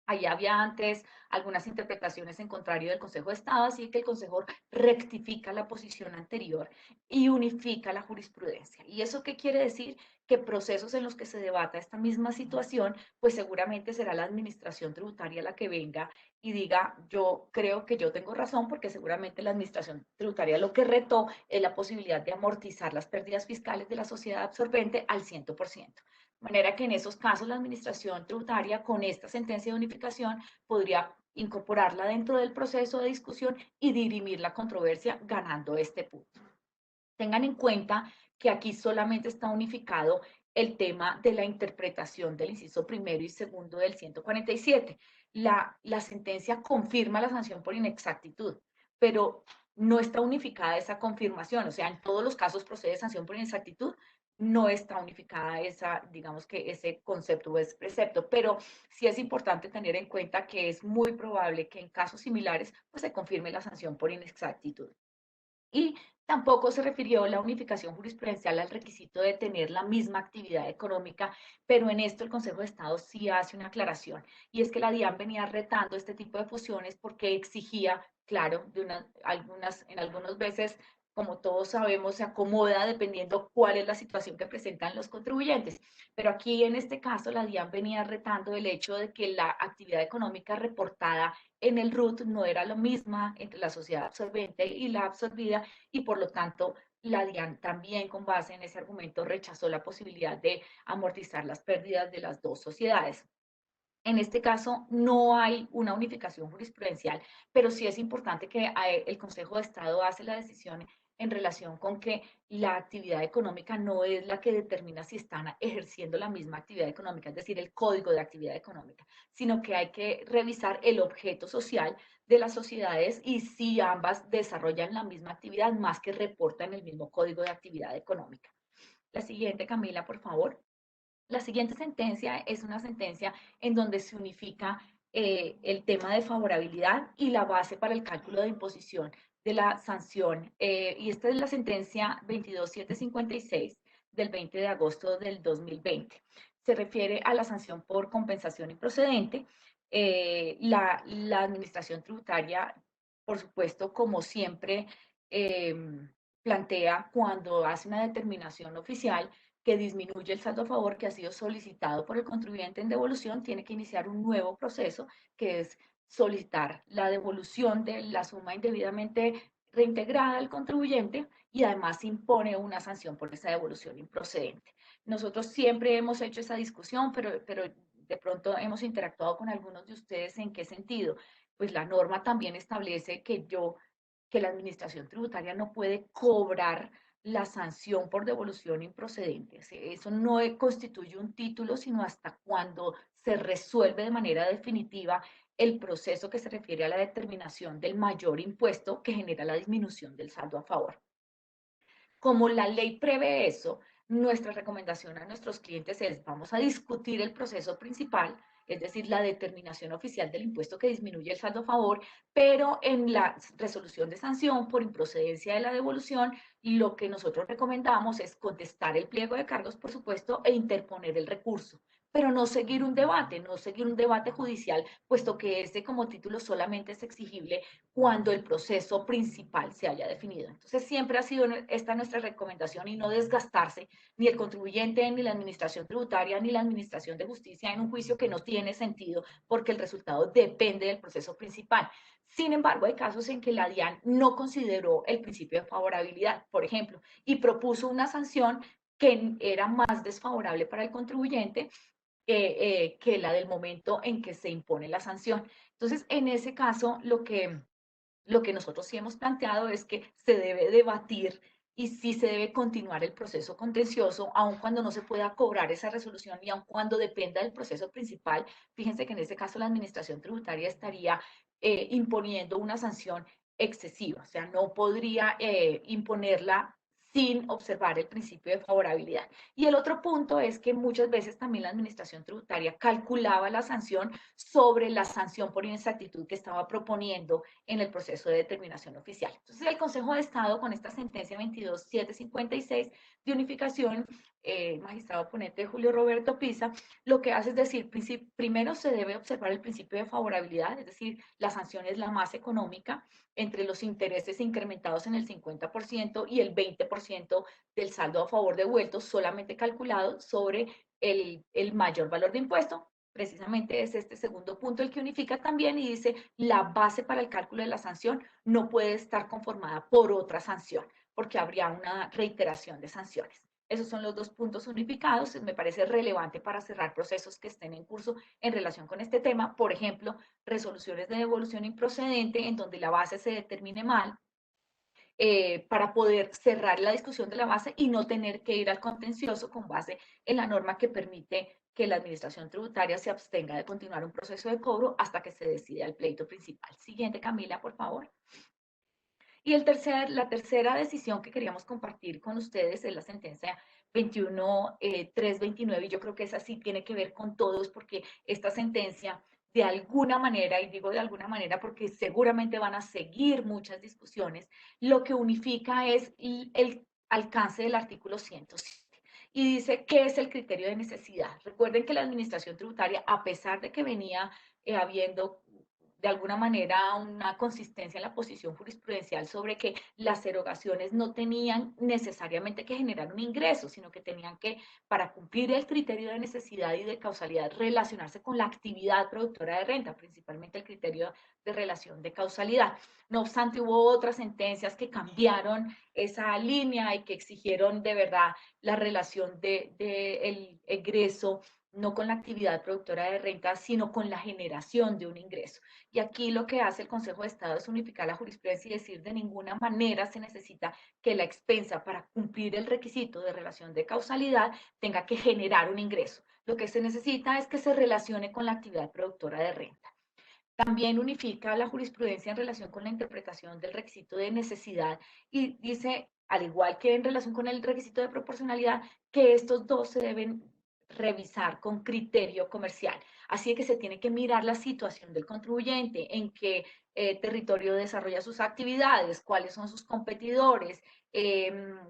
S1: Ahí había antes algunas interpretaciones en contrario del Consejo de Estado, así que el Consejo rectifica la posición anterior y unifica la jurisprudencia. ¿Y eso qué quiere decir? Que procesos en los que se debata esta misma situación, pues seguramente será la administración tributaria la que venga y diga, yo creo que yo tengo razón, porque seguramente la administración tributaria lo que retó es la posibilidad de amortizar las pérdidas fiscales de la sociedad absorbente al 100%. De manera que en esos casos la administración tributaria con esta sentencia de unificación podría incorporarla dentro del proceso de discusión y dirimir la controversia ganando este punto. Tengan en cuenta que aquí solamente está unificado el tema de la interpretación del inciso primero y segundo del 147. La sentencia confirma la sanción por inexactitud, pero no está unificada esa confirmación, o sea, en todos los casos procede sanción por inexactitud, no está unificada esa, digamos que ese concepto o ese precepto, pero sí es importante tener en cuenta que es muy probable que en casos similares pues se confirme la sanción por inexactitud. Y tampoco se refirió la unificación jurisprudencial al requisito de tener la misma actividad económica, pero en esto el Consejo de Estado sí hace una aclaración, y es que la DIAN venía retando este tipo de fusiones porque exigía, claro, en algunas veces, como todos sabemos, se acomoda dependiendo cuál es la situación que presentan los contribuyentes. Pero aquí en este caso la DIAN venía retando el hecho de que la actividad económica reportada en el RUT no era lo misma entre la sociedad absorbente y la absorbida, y por lo tanto la DIAN también con base en ese argumento rechazó la posibilidad de amortizar las pérdidas de las dos sociedades. En este caso no hay una unificación jurisprudencial, pero sí es importante que el Consejo de Estado hace la decisión en relación con que la actividad económica no es la que determina si están ejerciendo la misma actividad económica, es decir, el código de actividad económica, sino que hay que revisar el objeto social de las sociedades y si ambas desarrollan la misma actividad más que reportan el mismo código de actividad económica. La siguiente, Camila, por favor. La siguiente sentencia es una sentencia en donde se unifica el tema de favorabilidad y la base para el cálculo de imposición de la sanción. Y esta es la sentencia 22756 del 20 de agosto del 2020. Se refiere a la sanción por compensación improcedente. La administración tributaria, por supuesto, como siempre, eh, plantea cuando hace una determinación oficial que disminuye el saldo a favor que ha sido solicitado por el contribuyente en devolución, tiene que iniciar un nuevo proceso que es solicitar la devolución de la suma indebidamente reintegrada al contribuyente y además impone una sanción por esa devolución improcedente. Nosotros siempre hemos hecho esa discusión, pero de pronto hemos interactuado con algunos de ustedes en qué sentido. Pues la norma también establece que la administración tributaria no puede cobrar la sanción por devolución improcedente. Eso no constituye un título, sino hasta cuando se resuelve de manera definitiva el proceso que se refiere a la determinación del mayor impuesto que genera la disminución del saldo a favor. Como la ley prevé eso, nuestra recomendación a nuestros clientes es, vamos a discutir el proceso principal, es decir, la determinación oficial del impuesto que disminuye el saldo a favor, pero en la resolución de sanción por improcedencia de la devolución, lo que nosotros recomendamos es contestar el pliego de cargos, por supuesto, e interponer el recurso, pero no seguir un debate judicial, puesto que este como título solamente es exigible cuando el proceso principal se haya definido. Entonces, siempre ha sido esta nuestra recomendación y no desgastarse ni el contribuyente, ni la administración tributaria, ni la administración de justicia en un juicio que no tiene sentido porque el resultado depende del proceso principal. Sin embargo, hay casos en que la DIAN no consideró el principio de favorabilidad, por ejemplo, y propuso una sanción que era más desfavorable para el contribuyente que la del momento en que se impone la sanción. Entonces, en ese caso, lo que nosotros sí hemos planteado es que se debe debatir y sí se debe continuar el proceso contencioso, aun cuando no se pueda cobrar esa resolución y aun cuando dependa del proceso principal. Fíjense que en este caso la administración tributaria estaría imponiendo una sanción excesiva, o sea, no podría imponerla sin observar el principio de favorabilidad. Y el otro punto es que muchas veces también la administración tributaria calculaba la sanción sobre la sanción por inexactitud que estaba proponiendo en el proceso de determinación oficial. Entonces, el Consejo de Estado, con esta sentencia 22756 de unificación, magistrado ponente Julio Roberto Pisa, lo que hace es decir, primero se debe observar el principio de favorabilidad, es decir, la sanción es la más económica entre los intereses incrementados en el 50% y el 20% del saldo a favor devuelto, solamente calculado sobre el mayor valor de impuesto. Precisamente es este segundo punto el que unifica también y dice la base para el cálculo de la sanción no puede estar conformada por otra sanción, porque habría una reiteración de sanciones. Esos son los dos puntos unificados. Me parece relevante para cerrar procesos que estén en curso en relación con este tema. Por ejemplo, resoluciones de devolución improcedente en donde la base se determine mal, para poder cerrar la discusión de la base y no tener que ir al contencioso con base en la norma que permite que la administración tributaria se abstenga de continuar un proceso de cobro hasta que se decida el pleito principal. Siguiente, Camila, por favor. Y la tercera decisión que queríamos compartir con ustedes es la sentencia 21.329, y yo creo que esa sí tiene que ver con todos, porque esta sentencia, de alguna manera, y digo de alguna manera porque seguramente van a seguir muchas discusiones, lo que unifica es el alcance del artículo 107. Y dice qué es el criterio de necesidad. Recuerden que la administración tributaria, a pesar de que venía habiendo de alguna manera una consistencia en la posición jurisprudencial sobre que las erogaciones no tenían necesariamente que generar un ingreso, sino que tenían que, para cumplir el criterio de necesidad y de causalidad, relacionarse con la actividad productora de renta, principalmente el criterio de relación de causalidad. No obstante, hubo otras sentencias que cambiaron esa línea y que exigieron de verdad la relación del egreso no con la actividad productora de renta, sino con la generación de un ingreso. Y aquí lo que hace el Consejo de Estado es unificar la jurisprudencia y decir de ninguna manera se necesita que la expensa para cumplir el requisito de relación de causalidad tenga que generar un ingreso. Lo que se necesita es que se relacione con la actividad productora de renta. También unifica la jurisprudencia en relación con la interpretación del requisito de necesidad y dice, al igual que en relación con el requisito de proporcionalidad, que estos dos se deben revisar con criterio comercial. Así que se tiene que mirar la situación del contribuyente, en qué territorio desarrolla sus actividades, cuáles son sus competidores,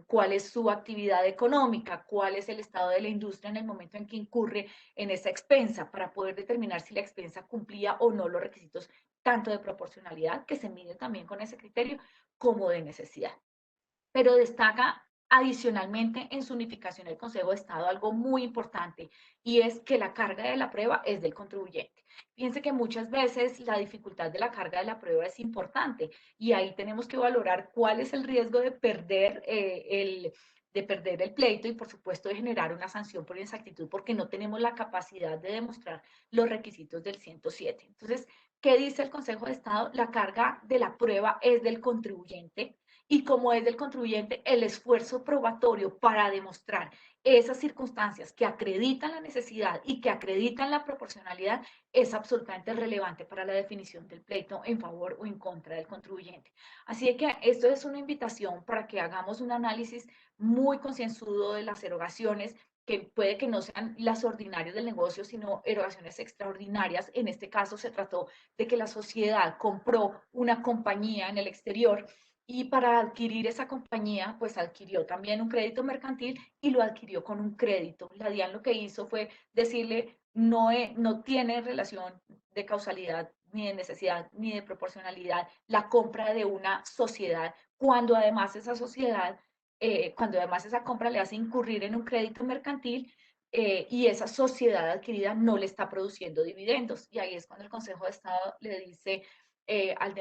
S1: cuál es su actividad económica, cuál es el estado de la industria en el momento en que incurre en esa expensa, para poder determinar si la expensa cumplía o no los requisitos tanto de proporcionalidad, que se mide también con ese criterio, como de necesidad. Pero destaca adicionalmente en su unificación el Consejo de Estado algo muy importante, y es que la carga de la prueba es del contribuyente. Fíjense que muchas veces la dificultad de la carga de la prueba es importante y ahí tenemos que valorar cuál es el riesgo de perder el pleito y por supuesto de generar una sanción por inexactitud porque no tenemos la capacidad de demostrar los requisitos del 107. Entonces, ¿qué dice el Consejo de Estado? La carga de la prueba es del contribuyente, y como es del contribuyente, el esfuerzo probatorio para demostrar esas circunstancias que acreditan la necesidad y que acreditan la proporcionalidad es absolutamente relevante para la definición del pleito en favor o en contra del contribuyente. Así que esto es una invitación para que hagamos un análisis muy concienzudo de las erogaciones, que puede que no sean las ordinarias del negocio, sino erogaciones extraordinarias. En este caso se trató de que la sociedad compró una compañía en el exterior y para adquirir esa compañía, pues adquirió también un crédito mercantil y lo adquirió con un crédito. La DIAN lo que hizo fue decirle, no tiene relación de causalidad, ni de necesidad, ni de proporcionalidad la compra de una sociedad, cuando además esa sociedad, cuando además esa compra le hace incurrir en un crédito mercantil, y esa sociedad adquirida no le está produciendo dividendos. Y ahí es cuando el Consejo de Estado le dice al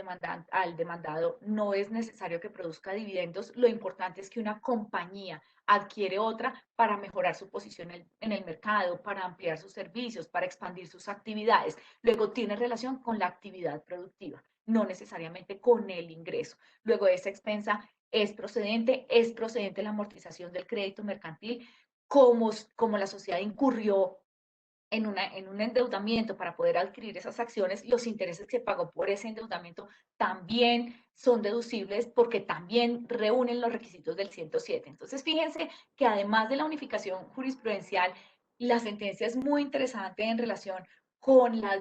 S1: demandado, no es necesario que produzca dividendos, lo importante es que una compañía adquiere otra para mejorar su posición en el mercado, para ampliar sus servicios, para expandir sus actividades. Luego tiene relación con la actividad productiva, no necesariamente con el ingreso. Luego esa expensa es procedente la amortización del crédito mercantil, como la sociedad incurrió en un endeudamiento para poder adquirir esas acciones, los intereses que pagó por ese endeudamiento también son deducibles porque también reúnen los requisitos del 107. Entonces, fíjense que además de la unificación jurisprudencial, la sentencia es muy interesante en relación con la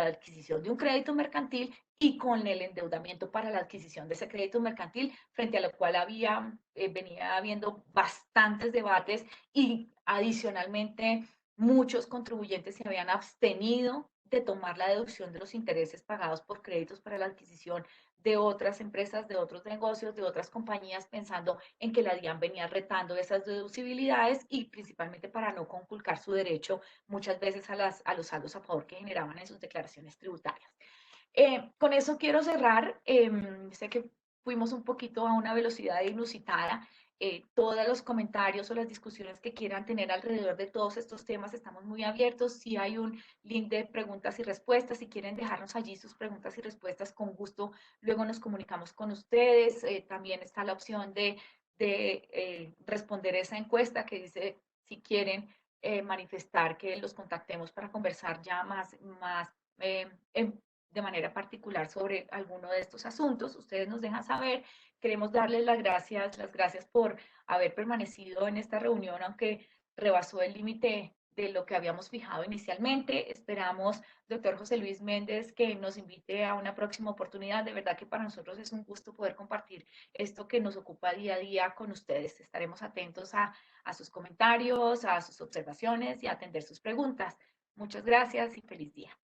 S1: adquisición de un crédito mercantil y con el endeudamiento para la adquisición de ese crédito mercantil, frente a lo cual venía habiendo bastantes debates y adicionalmente muchos contribuyentes se habían abstenido de tomar la deducción de los intereses pagados por créditos para la adquisición de otras empresas, de otros negocios, de otras compañías, pensando en que la DIAN venía retando esas deducibilidades y principalmente para no conculcar su derecho muchas veces a los saldos a favor que generaban en sus declaraciones tributarias. Con eso quiero cerrar. Sé que fuimos un poquito a una velocidad inusitada. Todos los comentarios o las discusiones que quieran tener alrededor de todos estos temas, estamos muy abiertos. Si hay un link de preguntas y respuestas, si quieren dejarnos allí sus preguntas y respuestas, con gusto luego nos comunicamos con ustedes. También está la opción de responder esa encuesta que dice si quieren manifestar que los contactemos para conversar ya más de manera particular sobre alguno de estos asuntos. Ustedes nos dejan saber. Queremos darles las gracias por haber permanecido en esta reunión, aunque rebasó el límite de lo que habíamos fijado inicialmente. Esperamos, doctor José Luis Méndez, que nos invite a una próxima oportunidad. De verdad que para nosotros es un gusto poder compartir esto que nos ocupa día a día con ustedes. Estaremos atentos a sus comentarios, a sus observaciones y a atender sus preguntas. Muchas gracias y feliz día.